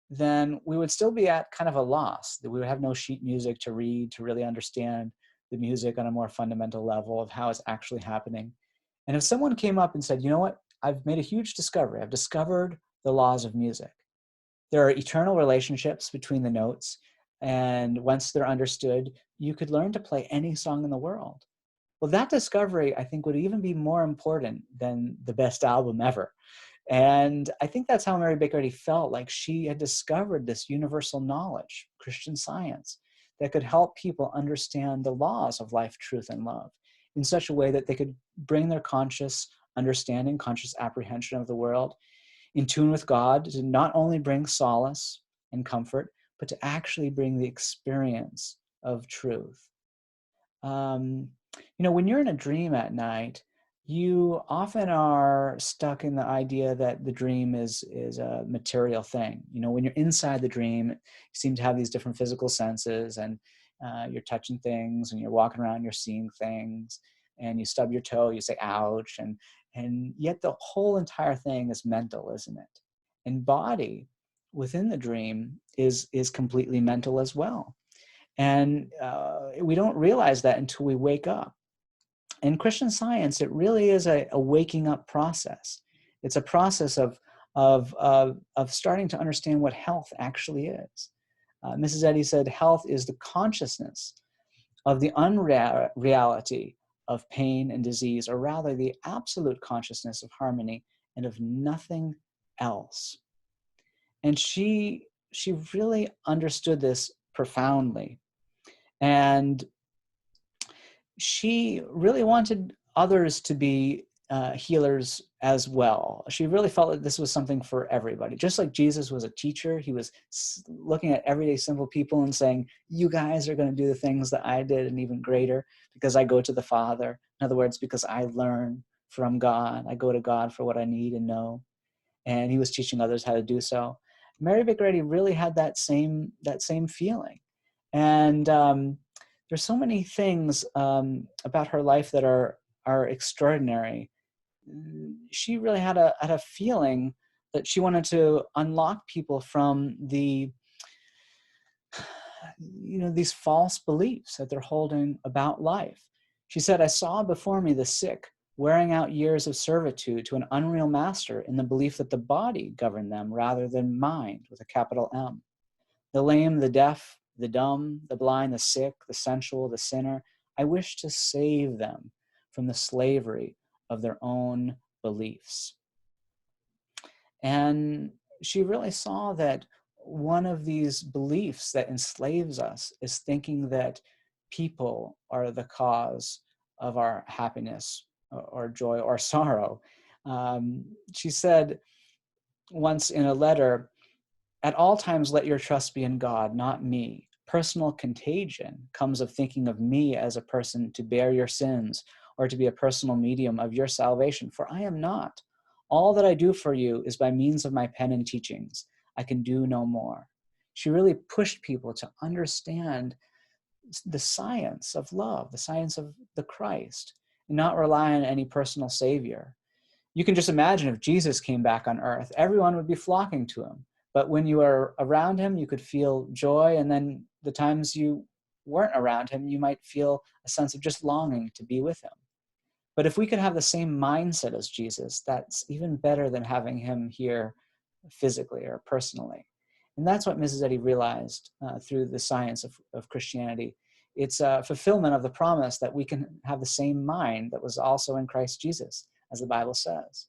then we would still be at kind of a loss. That we would have no sheet music to read to really understand the music on a more fundamental level of how it's actually happening. And if someone came up and said, you know what, I've made a huge discovery. I've discovered the laws of music. There are eternal relationships between the notes. And once they're understood, you could learn to play any song in the world. Well, that discovery, I think, would even be more important than the best album ever. And I think that's how Mary Baker Eddy felt, like she had discovered this universal knowledge, Christian Science, that could help people understand the laws of life, truth, and love in such a way that they could bring their conscious understanding, conscious apprehension of the world in tune with God, to not only bring solace and comfort, but to actually bring the experience of truth. When you're in a dream at night, you often are stuck in the idea that the dream is a material thing. When you're inside the dream, you seem to have these different physical senses, and you're touching things, and you're walking around, you're seeing things, and you stub your toe, you say ouch, and yet the whole entire thing is mental, isn't it? And body within the dream is completely mental as well. And we don't realize that until we wake up. In Christian Science, it really is a waking up process. It's a process of starting to understand what health actually is. Mrs. Eddy said, health is the consciousness of the unreality of pain and disease, or rather the absolute consciousness of harmony and of nothing else. And she really understood this profoundly. And she really wanted others to be healers as well. She really felt that this was something for everybody. Just like Jesus was a teacher, he was looking at everyday simple people and saying, you guys are going to do the things that I did and even greater, because I go to the Father. In other words, because I learn from God. I go to God for what I need and know. And he was teaching others how to do so. Mary Baker Eddy really had that same feeling. And there's so many things about her life that are extraordinary. She really had a feeling that she wanted to unlock people from these false beliefs that they're holding about life. She said, I saw before me the sick wearing out years of servitude to an unreal master in the belief that the body governed them rather than mind with a capital M. The lame, the deaf, the dumb, the blind, the sick, the sensual, the sinner, I wish to save them from the slavery of their own beliefs. And she really saw that one of these beliefs that enslaves us is thinking that people are the cause of our happiness or joy or sorrow. She said once in a letter, "At all times, let your trust be in God, not me. Personal contagion comes of thinking of me as a person to bear your sins or to be a personal medium of your salvation, for I am not. All that I do for you is by means of my pen and teachings. I can do no more." She really pushed people to understand the science of love, the science of the Christ, and not rely on any personal savior. You can just imagine if Jesus came back on earth, everyone would be flocking to him. But when you were around him, you could feel joy. And then the times you weren't around him, you might feel a sense of just longing to be with him. But if we could have the same mindset as Jesus, that's even better than having him here physically or personally. And that's what Mrs. Eddy realized through the science of Christianity. It's a fulfillment of the promise that we can have the same mind that was also in Christ Jesus, as the Bible says.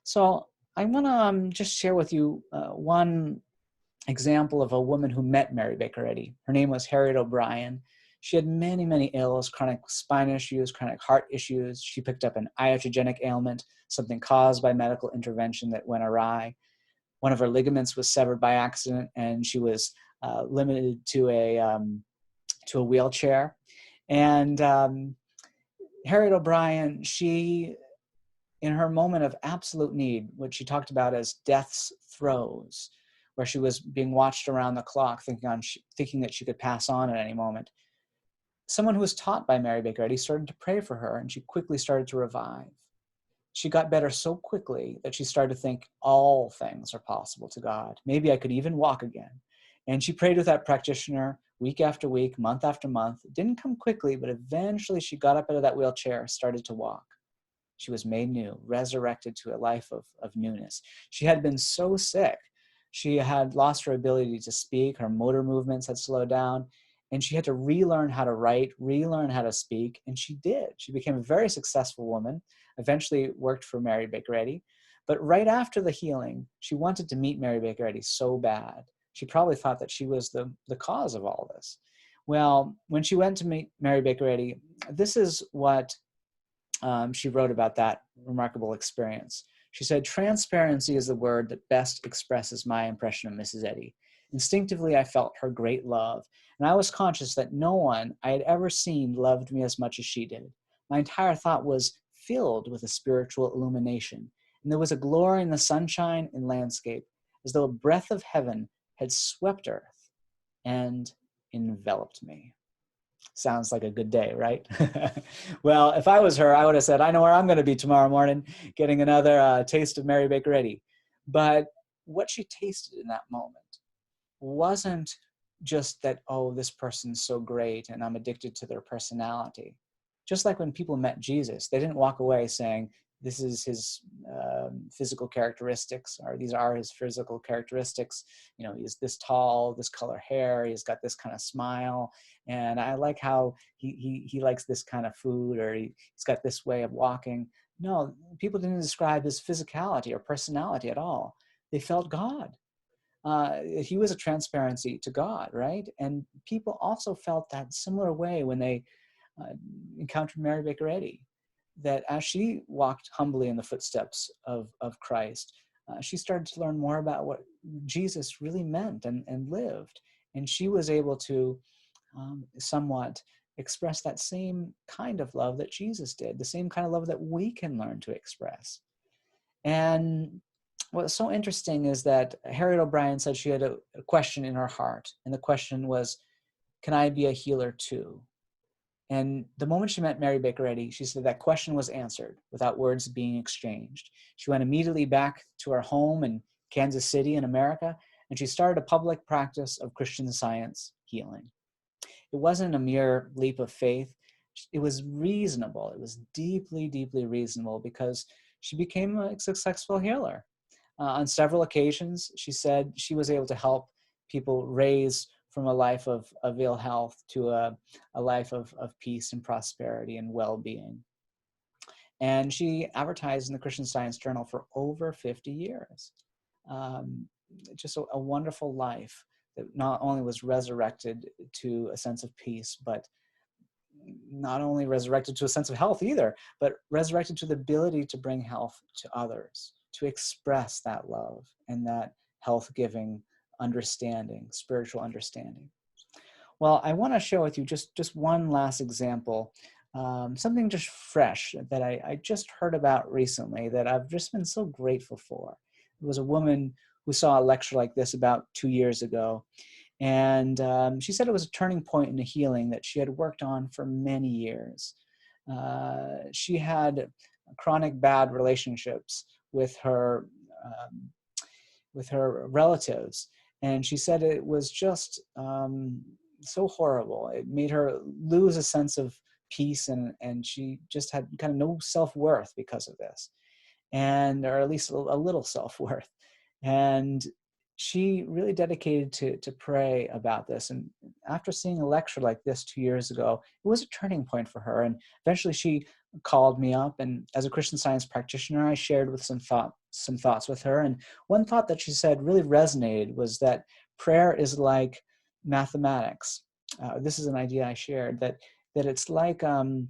So I want to just share with you one example of a woman who met Mary Baker Eddy. Her name was Harriet O'Brien. She had many, many ills, chronic spine issues, chronic heart issues. She picked up an iatrogenic ailment, something caused by medical intervention that went awry. One of her ligaments was severed by accident, and she was limited to a wheelchair. And Harriet O'Brien, she, in her moment of absolute need, what she talked about as death's throes, where she was being watched around the clock, thinking that she could pass on at any moment, someone who was taught by Mary Baker Eddy started to pray for her, and she quickly started to revive. She got better so quickly that she started to think all things are possible to God. Maybe I could even walk again. And she prayed with that practitioner week after week, month after month. It didn't come quickly, but eventually she got up out of that wheelchair, started to walk. She was made new, resurrected to a life of newness. She had been so sick. She had lost her ability to speak. Her motor movements had slowed down. And she had to relearn how to write, relearn how to speak. And she did. She became a very successful woman, eventually worked for Mary Baker Eddy. But right after the healing, she wanted to meet Mary Baker Eddy so bad. She probably thought that she was the cause of all this. Well, when she went to meet Mary Baker Eddy, this is what she wrote about that remarkable experience. She said, "Transparency is the word that best expresses my impression of Mrs. Eddy. Instinctively, I felt her great love, and I was conscious that no one I had ever seen loved me as much as she did. My entire thought was filled with a spiritual illumination, and there was a glory in the sunshine and landscape, as though a breath of heaven had swept earth and enveloped me." Sounds like a good day, right? Well, if I was her, I would have said, "I know where I'm going to be tomorrow morning, getting another taste of Mary Baker Eddy." But what she tasted in that moment wasn't just that, oh, this person's so great and I'm addicted to their personality. Just like when people met Jesus, they didn't walk away saying, this is his physical characteristics, or these are his physical characteristics. You know, he's this tall, this color hair, he's got this kind of smile, and I like how he likes this kind of food, or he's got this way of walking. No, people didn't describe his physicality or personality at all. They felt God. He was a transparency to God, right? And people also felt that similar way when they encountered Mary Baker Eddy, that as she walked humbly in the footsteps of Christ, she started to learn more about what Jesus really meant and lived. And she was able to somewhat express that same kind of love that Jesus did, the same kind of love that we can learn to express. And what's so interesting is that Harriet O'Brien said she had a question in her heart. And the question was, can I be a healer too? And the moment she met Mary Baker Eddy, she said that question was answered without words being exchanged. She went immediately back to her home in Kansas City in America, and she started a public practice of Christian Science healing. It wasn't a mere leap of faith. it was reasonable. It was deeply, deeply reasonable, because she became a successful healer. On several occasions, she said she was able to help people raise from a life of ill health to a life of peace and prosperity and well-being. And she advertised in the Christian Science Journal for over 50 years. Um, just a wonderful life that not only was resurrected to a sense of peace, but not only resurrected to a sense of health either, but resurrected to the ability to bring health to others, to express that love and that health-giving understanding, spiritual understanding. Well, I want to share with you just one last example, something just fresh that I just heard about recently that I've just been so grateful for. It was a woman who saw a lecture like this about 2 years ago. And she said it was a turning point in the healing that she had worked on for many years. She had chronic bad relationships um, with her relatives, and she said it was just so horrible. It made her lose a sense of peace, and she just had kind of no self-worth because of this, and or at least a little self-worth. And she really dedicated to pray about this. And after seeing a lecture like this 2 years ago, it was a turning point for her. And eventually she called me up, and as a Christian Science practitioner, I shared with some thoughts with her. And one thought that she said really resonated was that prayer is like mathematics. This is an idea I shared, that it's like when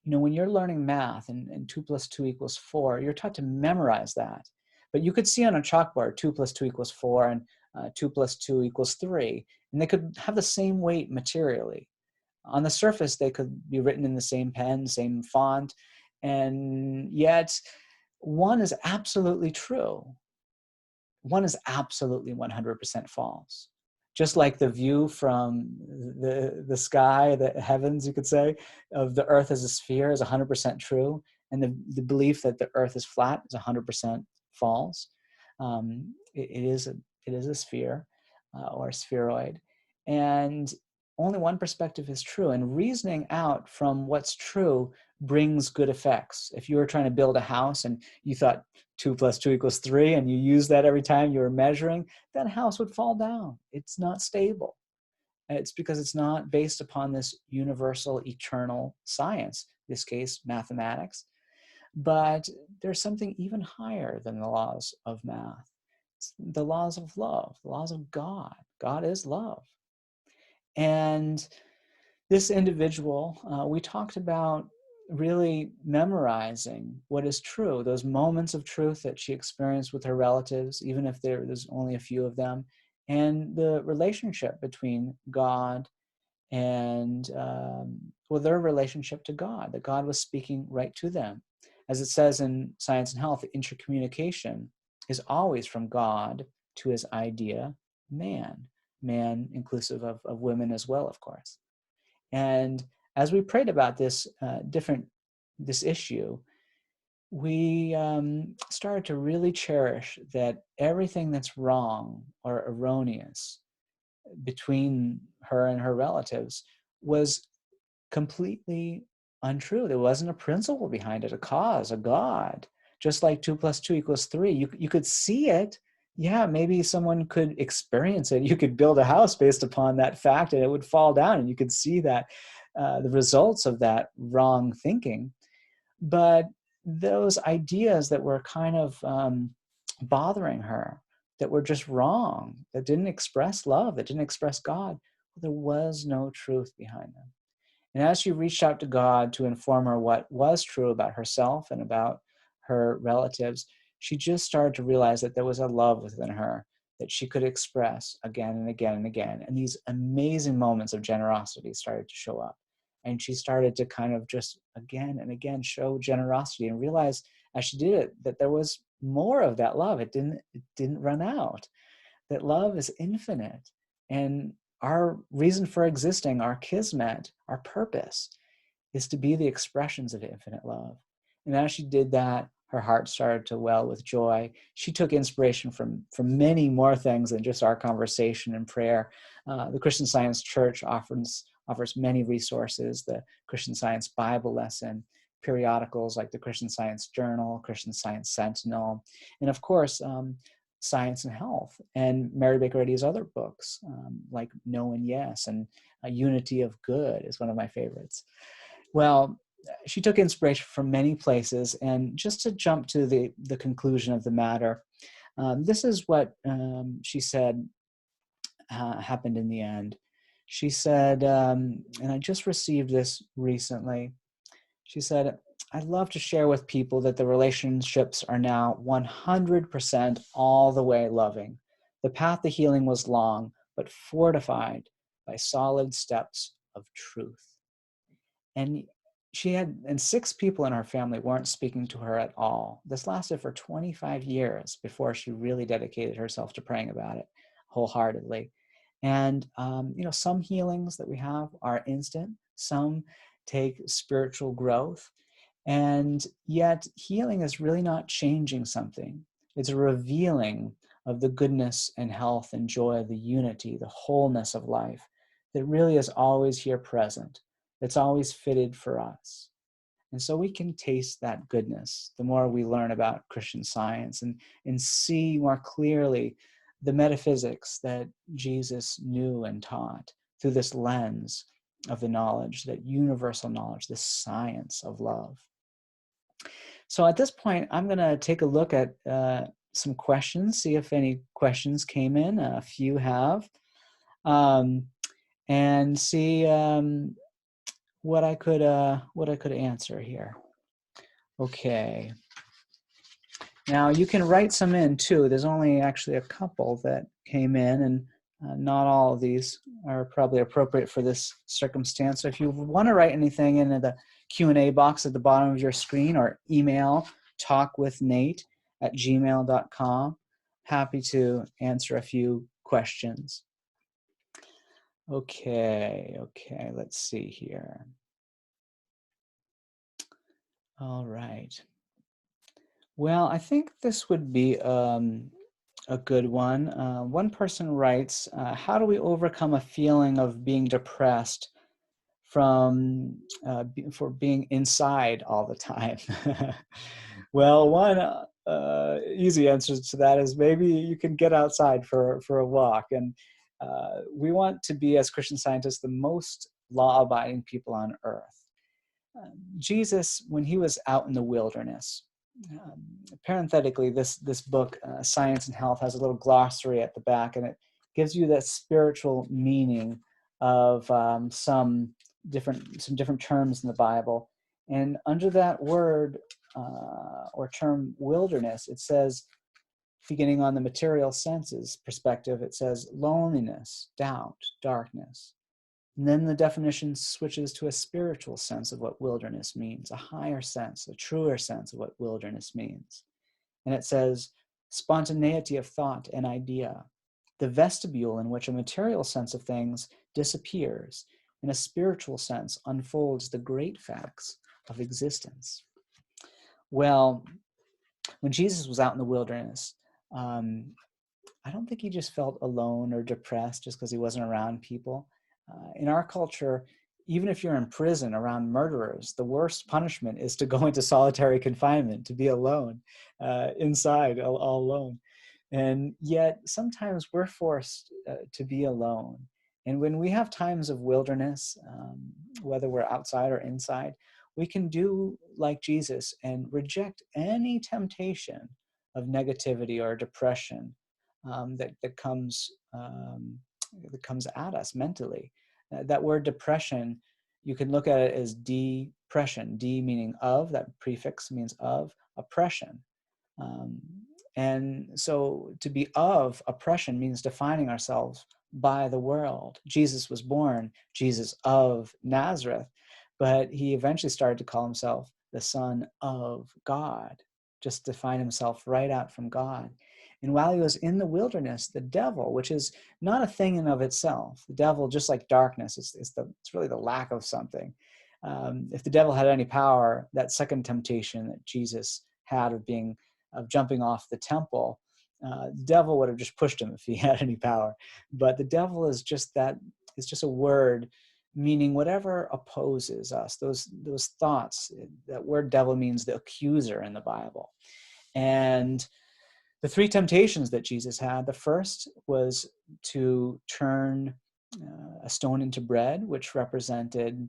you're learning math and 2 + 2 = 4, you're taught to memorize that. But you could see on a chalkboard 2 + 2 = 4 and 2 + 2 = 3, and they could have the same weight materially. On the surface, they could be written in the same pen, same font, and yet one is absolutely true. One is absolutely 100% false. Just like the view from the sky, the heavens, you could say, of the earth as a sphere is 100% true, and the belief that the earth is flat is 100% false. It is a sphere or a spheroid, and only one perspective is true. And reasoning out from what's true brings good effects. If you were trying to build a house and you thought 2 + 2 = 3, and you use that every time you were measuring, that house would fall down. It's not stable. It's because it's not based upon this universal, eternal science, in this case, mathematics. But there's something even higher than the laws of math. It's the laws of love, the laws of God. God is love. And this individual, we talked about really memorizing what is true, those moments of truth that she experienced with her relatives, even if there's only a few of them, and the relationship between God and their relationship to God, that God was speaking right to them. As it says in Science and Health, intercommunication is always from God to his idea, man inclusive of women as well, of course. And as we prayed about this issue, we started to really cherish that everything that's wrong or erroneous between her and her relatives was completely untrue. There wasn't a principle behind it, a cause, a God. Just like 2 + 2 = 3, you could see it. Yeah, maybe someone could experience it. You could build a house based upon that fact, and it would fall down, and you could see that the results of that wrong thinking. But those ideas that were kind of bothering her, that were just wrong, that didn't express love, that didn't express God, there was no truth behind them. And as she reached out to God to inform her what was true about herself and about her relatives, she just started to realize that there was a love within her that she could express again and again and again. And these amazing moments of generosity started to show up. And she started to kind of just again and again show generosity, and realize as she did it that there was more of that love. It didn't run out. That love is infinite. And our reason for existing, our kismet, our purpose, is to be the expressions of infinite love. And as she did that, her heart started to well with joy. She took inspiration from many more things than just our conversation and prayer. The Christian Science Church offers many resources, the Christian Science Bible lesson, periodicals like the Christian Science Journal, Christian Science Sentinel, and of course, Science and Health, and Mary Baker Eddy's other books, like No and Yes, and Unity of Good is one of my favorites. Well, she took inspiration from many places, and just to jump to the conclusion of the matter, this is what she said happened in the end. She said, and I just received this recently, she said, I'd love to share with people that the relationships are now 100% all the way loving. The path to healing was long, but fortified by solid steps of truth. And and 6 people in her family weren't speaking to her at all. This lasted for 25 years before she really dedicated herself to praying about it wholeheartedly. And, some healings that we have are instant, some take spiritual growth. And yet healing is really not changing something. It's a revealing of the goodness and health and joy, the unity, the wholeness of life that really is always here present. It's always fitted for us. And so we can taste that goodness the more we learn about Christian Science and see more clearly the metaphysics that Jesus knew and taught through this lens of the knowledge, that universal knowledge, the science of love. So at this point, I'm going to take a look at some questions, see if any questions came in. A few have. And see what I could answer here. Okay. Now you can write some in too. There's only actually a couple that came in, and not all of these are probably appropriate for this circumstance. So if you want to write anything in the Q&A box at the bottom of your screen, or email talkwithnate@gmail.com, happy to answer a few questions. Okay, let's see here. All right. Well, I think this would be a good one. One person writes, how do we overcome a feeling of being depressed for being inside all the time? Well, one easy answer to that is maybe you can get outside for a walk. And we want to be, as Christian Scientists, the most law-abiding people on earth. Jesus, when he was out in the wilderness, parenthetically, this book, Science and Health, has a little glossary at the back, and it gives you that spiritual meaning of some different terms in the Bible. And under that word or term wilderness, it says, beginning on the material senses perspective, it says loneliness, doubt, darkness. And then the definition switches to a spiritual sense of what wilderness means, a higher sense, a truer sense of what wilderness means. And it says spontaneity of thought and idea, the vestibule in which a material sense of things disappears, and a spiritual sense unfolds the great facts of existence. Well, when Jesus was out in the wilderness, I don't think he just felt alone or depressed just because he wasn't around people. In our culture, even if you're in prison around murderers, the worst punishment is to go into solitary confinement, to be alone, inside, all alone. And yet sometimes we're forced to be alone. And when we have times of wilderness, whether we're outside or inside, we can do like Jesus and reject any temptation of negativity or depression that comes at us mentally. That word depression, you can look at it as depression. De meaning of, that prefix means of, oppression. And so to be of oppression means defining ourselves by the world. Jesus was born Jesus of Nazareth, but he eventually started to call himself the Son of God, just define himself right out from God. And while he was in the wilderness, the devil, which is not a thing in of itself, the devil, just like darkness, it's really the lack of something. If the devil had any power, that second temptation that Jesus had of jumping off the temple, the devil would have just pushed him if he had any power. But the devil is just that. It's just a word meaning whatever opposes us, those thoughts. That word devil means the accuser in the Bible. And the three temptations that Jesus had, the first was to turn a stone into bread, which represented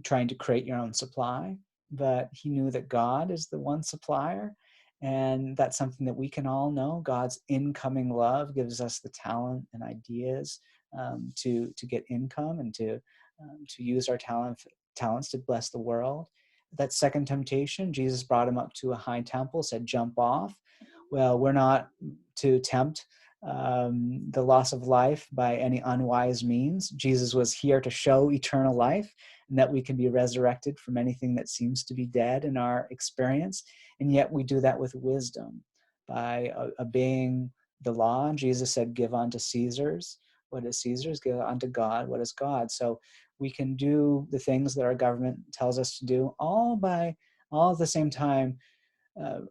trying to create your own supply. But he knew that God is the one supplier. And that's something that we can all know. God's incoming love gives us the talent and ideas to get income and to use our talents to bless the world. That second temptation, Jesus brought him up to a high temple, said, jump off. Well, we're not to tempt the loss of life by any unwise means. Jesus was here to show eternal life and that we can be resurrected from anything that seems to be dead in our experience. And yet we do that with wisdom by obeying the law. Jesus said, give unto Caesar's what is Caesar's, give unto God what is God. So we can do the things that our government tells us to do, all at the same time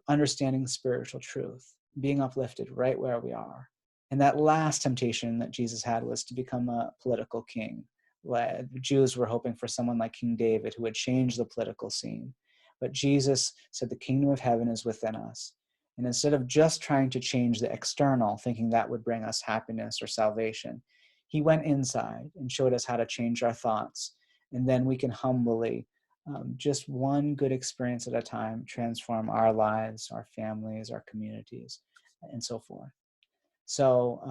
understanding spiritual truth, being uplifted right where we are. And that last temptation that Jesus had was to become a political king. The Jews were hoping for someone like King David who would change the political scene. But Jesus said the kingdom of heaven is within us. And instead of just trying to change the external, thinking that would bring us happiness or salvation, he went inside and showed us how to change our thoughts. And then we can humbly, just one good experience at a time, transform our lives, our families, our communities, and so forth. So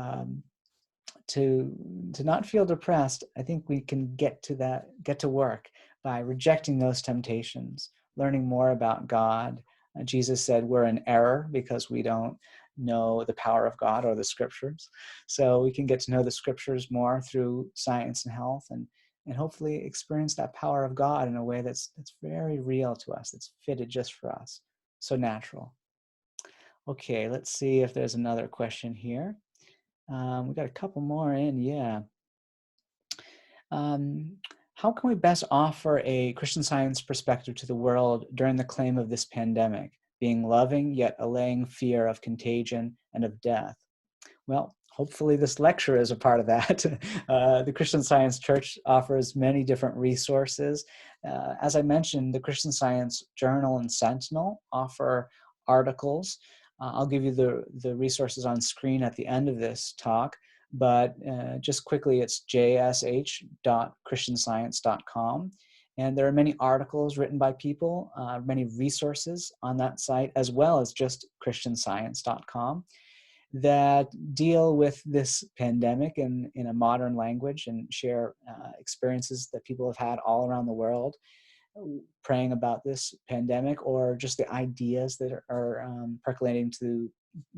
to not feel depressed, I think we can get to work by rejecting those temptations, learning more about God. Jesus said we're in error because we don't know the power of God or the scriptures. So we can get to know the scriptures more through science and health, and hopefully experience that power of God in a way that's very real to us, that's fitted just for us. So natural. Okay, let's see if there's another question here. We got a couple more in, yeah. How can we best offer a Christian Science perspective to the world during the claim of this pandemic, being loving yet allaying fear of contagion and of death? Well, hopefully this lecture is a part of that. The Christian Science Church offers many different resources. As I mentioned, the Christian Science Journal and Sentinel offer articles. I'll give you the resources on screen at the end of this talk, but just quickly, it's jsh.christianscience.com. And there are many articles written by people, many resources on that site, as well as just christianscience.com, that deal with this pandemic in a modern language and share experiences that people have had all around the world praying about this pandemic, or just the ideas that are percolating to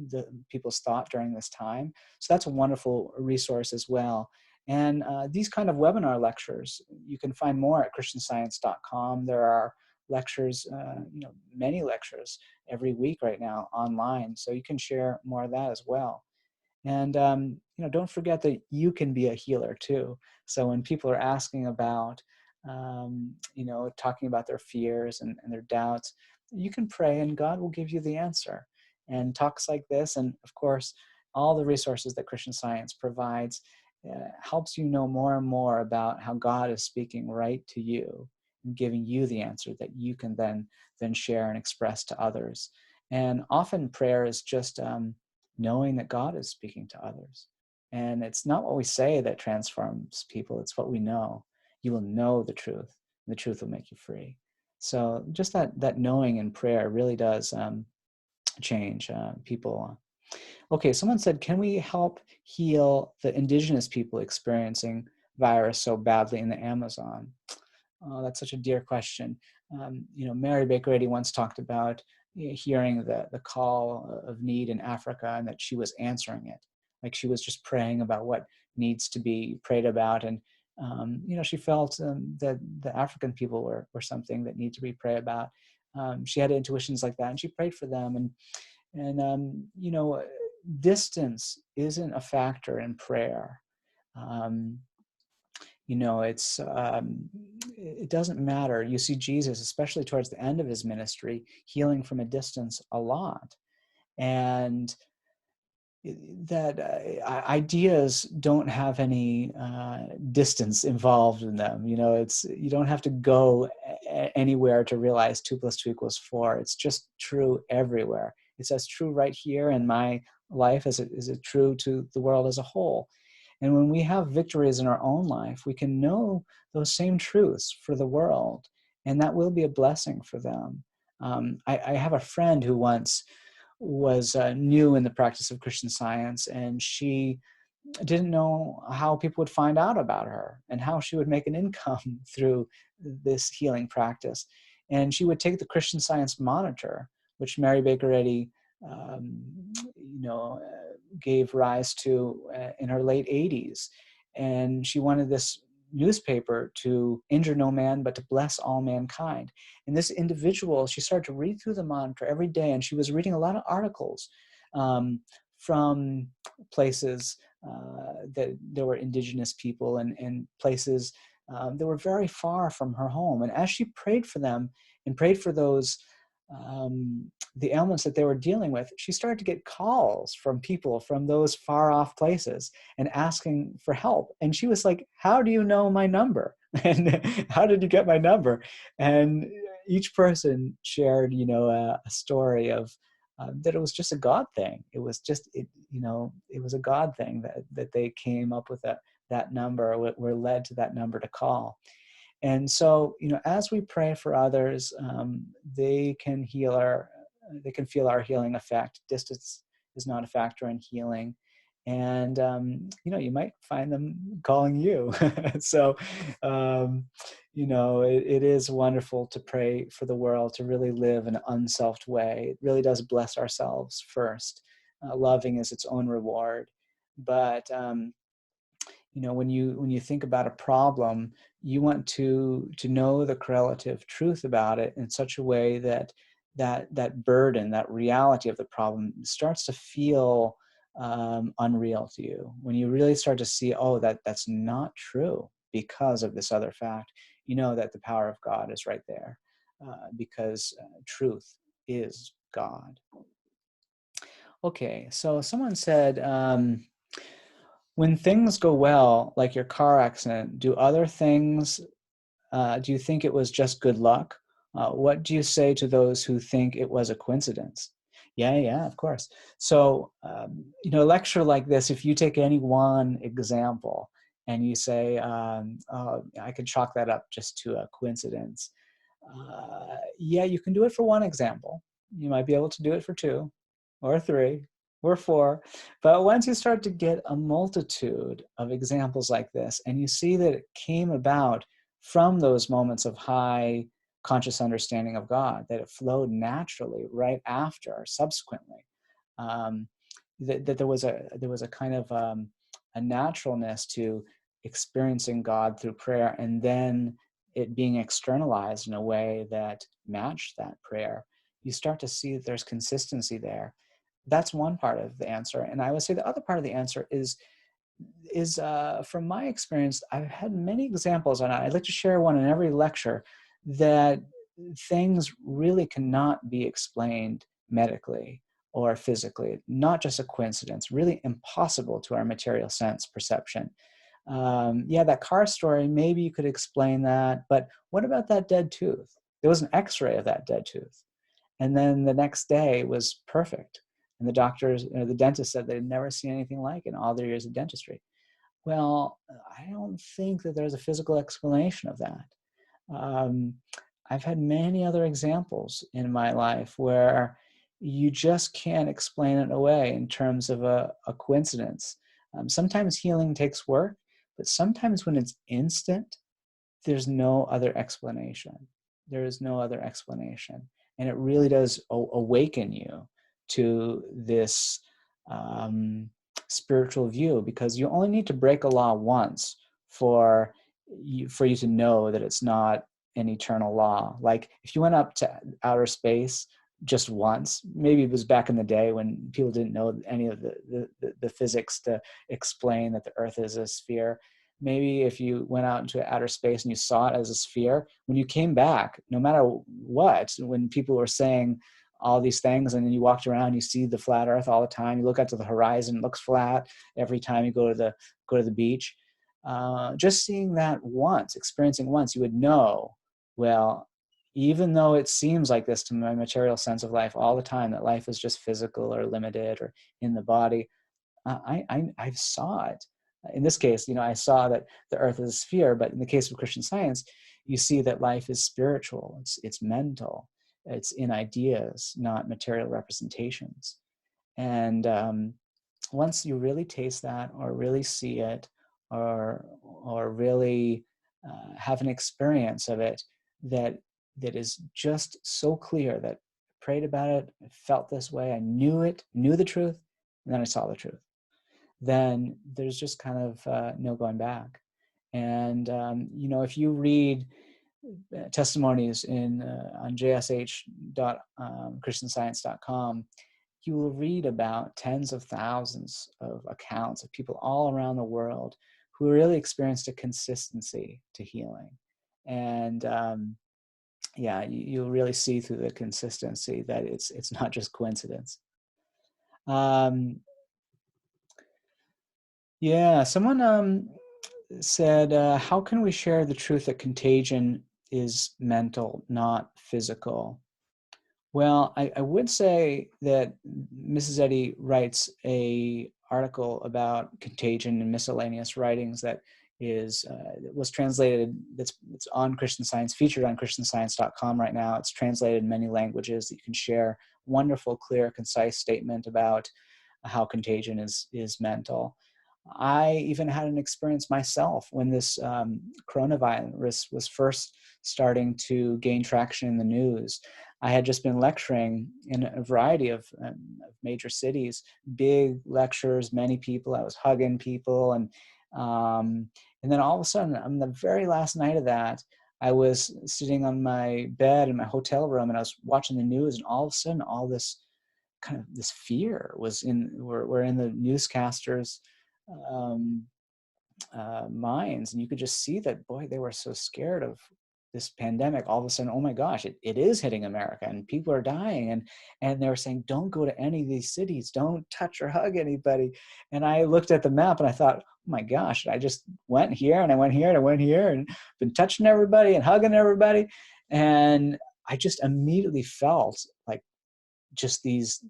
the people's thought during this time. So that's a wonderful resource as well. And these kind of webinar lectures, you can find more at christianscience.com. There are lectures, many lectures every week right now online. So you can share more of that as well. And, don't forget that you can be a healer too. So when people are asking about, talking about their fears and their doubts, you can pray and God will give you the answer. And talks like this, and of course, all the resources that Christian Science provides, helps you know more and more about how God is speaking right to you and giving you the answer that you can then share and express to others. And often prayer is just knowing that God is speaking to others. And it's not what we say that transforms people, it's what we know. You will know the truth, and the truth will make you free. So just that knowing in prayer really does change people. Okay, someone said, can we help heal the indigenous people experiencing virus so badly in the Amazon? Oh, that's such a dear question. Mary Baker Eddy once talked about hearing the call of need in Africa, and that she was answering it. Like she was just praying about what needs to be prayed about. And, she felt that the African people were something that need to be prayed about. She had intuitions like that, and she prayed for them. And distance isn't a factor in prayer. It doesn't matter. You see Jesus, especially towards the end of his ministry, healing from a distance a lot. And that ideas don't have any distance involved in them. You know, you don't have to go anywhere to realize 2 + 2 = 4. It's just true everywhere. It's as true right here in my life as it is it true to the world as a whole. And when we have victories in our own life, we can know those same truths for the world, and that will be a blessing for them. I have a friend who once was new in the practice of Christian Science, and she didn't know how people would find out about her and how she would make an income through this healing practice. And she would take the Christian Science Monitor, which Mary Baker Eddy, um, gave rise to in her late 80s. And she wanted this newspaper to injure no man, but to bless all mankind. And this individual, she started to read through the Monitor every day, and she was reading a lot of articles from places that there were indigenous people and places that were very far from her home. And as she prayed for them and prayed for those the ailments that they were dealing with, she started to get calls from people from those far off places and asking for help. And she was like, "How do you know my number? And how did you get my number?" And each person shared, a story of that it was just a God thing. It was just, it was a God thing that they came up with that number, were led to that number to call. And so, as we pray for others, they can feel our healing effect. Distance is not a factor in healing. And, you might find them calling you. So, it is wonderful to pray for the world, to really live in an unselfed way. It really does bless ourselves first. Loving is its own reward. But, when you think about a problem, you want to know the correlative truth about it in such a way that burden, that reality of the problem starts to feel unreal to you. When you really start to see, oh, that's not true because of this other fact, you know that the power of God is right there, because truth is God. Okay, so someone said, when things go well, like your car accident, do you think it was just good luck? What do you say to those who think it was a coincidence? Yeah, of course. So, a lecture like this, if you take any one example and you say, oh, I could chalk that up just to a coincidence. Yeah, you can do it for one example. You might be able to do it for two or three or four. But once you start to get a multitude of examples like this, and you see that it came about from those moments of high conscious understanding of God, that it flowed naturally right after or subsequently, that there was a kind of a naturalness to experiencing God through prayer, and then it being externalized in a way that matched that prayer. You start to see that there's consistency there. That's one part of the answer. And I would say the other part of the answer is from my experience, I've had many examples, and I'd like to share one in every lecture, that things really cannot be explained medically or physically, not just a coincidence, really impossible to our material sense perception. That car story, maybe you could explain that, but what about that dead tooth? There was an x-ray of that dead tooth. And then the next day was perfect. And the dentist said they'd never seen anything like it in all their years of dentistry. Well, I don't think that there's a physical explanation of that. I've had many other examples in my life where you just can't explain it away in terms of a coincidence. Sometimes healing takes work, but sometimes when it's instant, there's no other explanation. There is no other explanation. And it really does awaken you to this spiritual view, because you only need to break a law once for you to know that it's not an eternal law. Like if you went up to outer space just once, maybe it was back in the day when people didn't know any of the physics to explain that the earth is a sphere. Maybe if you went out into outer space and you saw it as a sphere, when you came back, no matter what, when people were saying, all these things, and then you walked around, you see the flat earth all the time. You look out to the horizon, it looks flat every time you go to the beach. Just seeing that once, experiencing once, you would know, well, even though it seems like this to my material sense of life all the time, that life is just physical or limited or in the body, I saw it. In this case, I saw that the earth is a sphere, but in the case of Christian Science, you see that life is spiritual, it's mental, it's in ideas, not material representations. And once you really taste that, or really see it, or really have an experience of it that is just so clear, that I prayed about it, I felt this way, I knew the truth, and then I saw the truth, then there's just kind of no going back. And if you read testimonies on jsh.christianscience.com, you will read about tens of thousands of accounts of people all around the world who really experienced a consistency to healing. And you'll really see through the consistency that it's not just coincidence. Someone said, how can we share the truth that contagion is mental, not physical? Well, I would say that Mrs. Eddy writes a article about contagion and miscellaneous writings that was translated, it's on Christian Science, featured on christianscience.com right now. It's translated in many languages that you can share. Wonderful, clear, concise statement about how contagion is mental. I even had an experience myself when this coronavirus was first starting to gain traction in the news. I had just been lecturing in a variety of major cities, big lectures, many people. I was hugging people, and then all of a sudden, on the very last night of that, I was sitting on my bed in my hotel room, and I was watching the news, and all of a sudden, all this kind of this fear was were in the newscasters' minds, and you could just see that, boy, they were so scared of this pandemic. All of a sudden, oh my gosh, it is hitting America, and people are dying, and they were saying, don't go to any of these cities, don't touch or hug anybody. And I looked at the map and I thought, oh my gosh, I just went here and I went here and I went here and been touching everybody and hugging everybody, and I just immediately felt like just these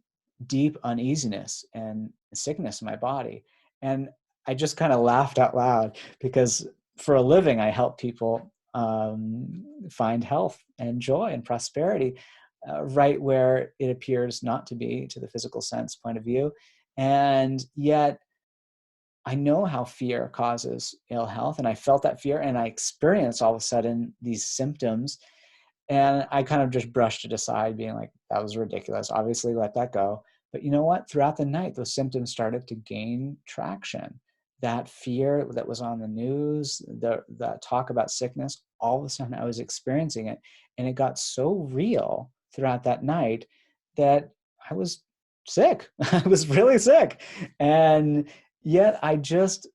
deep uneasiness and sickness in my body. And I just kind of laughed out loud, because for a living, I help people find health and joy and prosperity right where it appears not to be, to the physical sense point of view. And yet I know how fear causes ill health, and I felt that fear, and I experienced all of a sudden these symptoms. And I kind of just brushed it aside, being like, that was ridiculous. Obviously, let that go. But you know what? Throughout the night, those symptoms started to gain traction. That fear that was on the news, the talk about sickness, all of a sudden I was experiencing it. And it got so real throughout that night that I was sick. I was really sick. And yet I just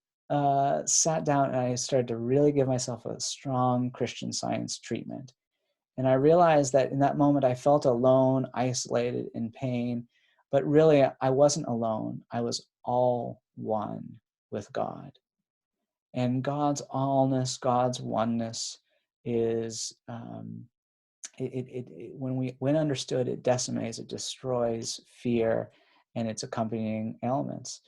sat down and I started to really give myself a strong Christian Science treatment. And I realized that in that moment, I felt alone, isolated, in pain. But really, I wasn't alone. I was all one with God. And God's allness, God's oneness is, when understood, it decimates, it destroys fear and its accompanying ailments.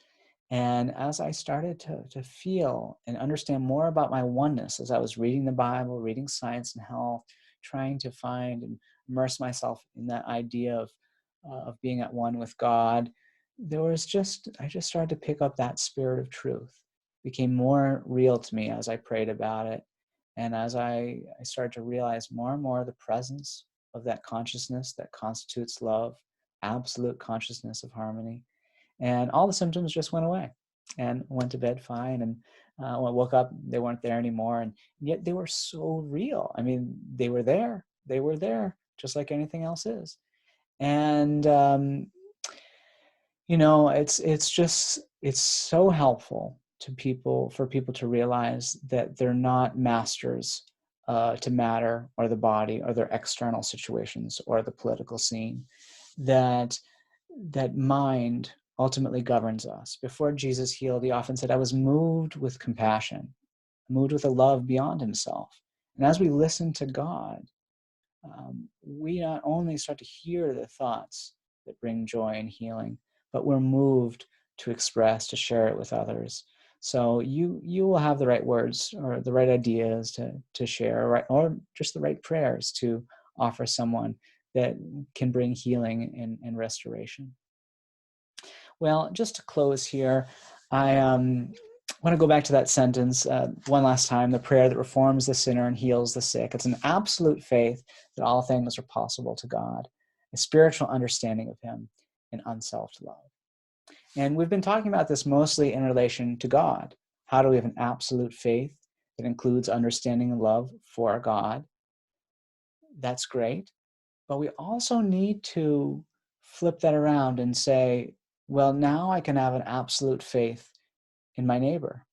And as I started to feel and understand more about my oneness, as I was reading the Bible, reading Science and Health, trying to find and immerse myself in that idea of being at one with God, I just started to pick up that spirit of truth. It became more real to me as I prayed about it. And as I started to realize more and more the presence of that consciousness that constitutes love, absolute consciousness of harmony. And all the symptoms just went away, and went to bed fine. And when I woke up, they weren't there anymore. And yet they were so real. I mean, they were there. They were there, just like anything else is. And it's so helpful for people to realize that they're not masters to matter or the body or their external situations or the political scene. that mind ultimately governs us. Before Jesus healed, he often said, I was moved with compassion, moved with a love beyond himself. And as we listen to God, we not only start to hear the thoughts that bring joy and healing, but we're moved to express, to share it with others. So you will have the right words or the right ideas to share, or just the right prayers to offer someone that can bring healing and restoration. Well, just to close here, I want to go back to that sentence one last time, the prayer that reforms the sinner and heals the sick. It's an absolute faith that all things are possible to God, a spiritual understanding of him, and unselfed love. And we've been talking about this mostly in relation to God. How do we have an absolute faith that includes understanding and love for God? That's great. But we also need to flip that around and say, well, now I can have an absolute faith in my neighbor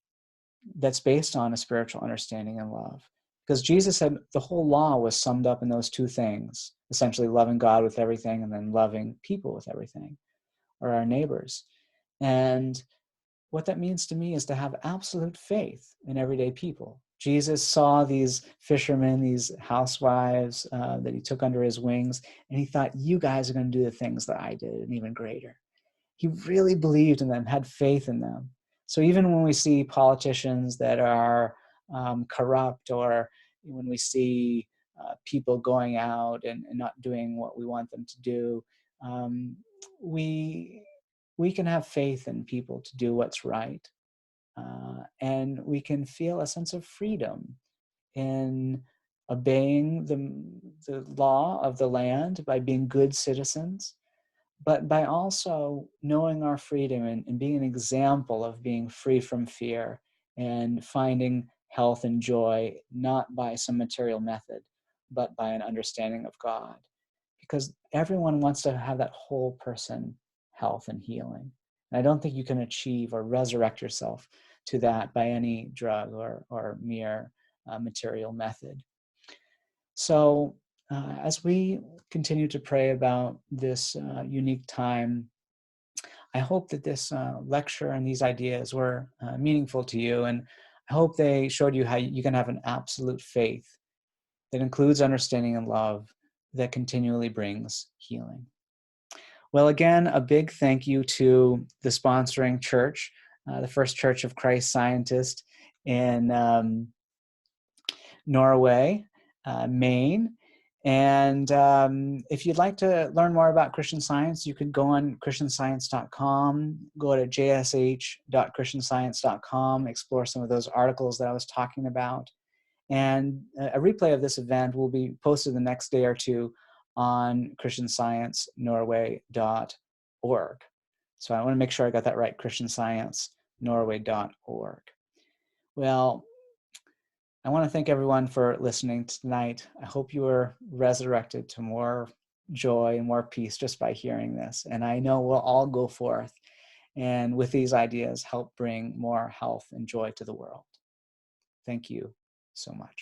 that's based on a spiritual understanding and love. Because Jesus said the whole law was summed up in those two things, essentially loving God with everything and then loving people with everything, or our neighbors. And what that means to me is to have absolute faith in everyday people. Jesus saw these fishermen, these housewives that he took under his wings, and he thought, you guys are going to do the things that I did, and even greater. He really believed in them, had faith in them. So even when we see politicians that are corrupt, or when we see people going out and not doing what we want them to do, we can have faith in people to do what's right. And we can feel a sense of freedom in obeying the law of the land by being good citizens, but by also knowing our freedom and being an example of being free from fear and finding health and joy, not by some material method, but by an understanding of God. Because everyone wants to have that whole person health and healing. And I don't think you can achieve or resurrect yourself to that by any drug or mere material method. So as we continue to pray about this unique time, I hope that this lecture and these ideas were meaningful to you, and I hope they showed you how you can have an absolute faith that includes understanding and love that continually brings healing. Well, again, a big thank you to the sponsoring church, the First Church of Christ Scientist in Norway, Maine. And if you'd like to learn more about Christian Science, you could go on christianscience.com, go to jsh.christianscience.com, explore some of those articles that I was talking about. And a replay of this event will be posted the next day or two on christiansciencenorway.org. So I want to make sure I got that right, christiansciencenorway.org. Well, I want to thank everyone for listening tonight. I hope you were resurrected to more joy and more peace just by hearing this. And I know we'll all go forth and with these ideas help bring more health and joy to the world. Thank you so much.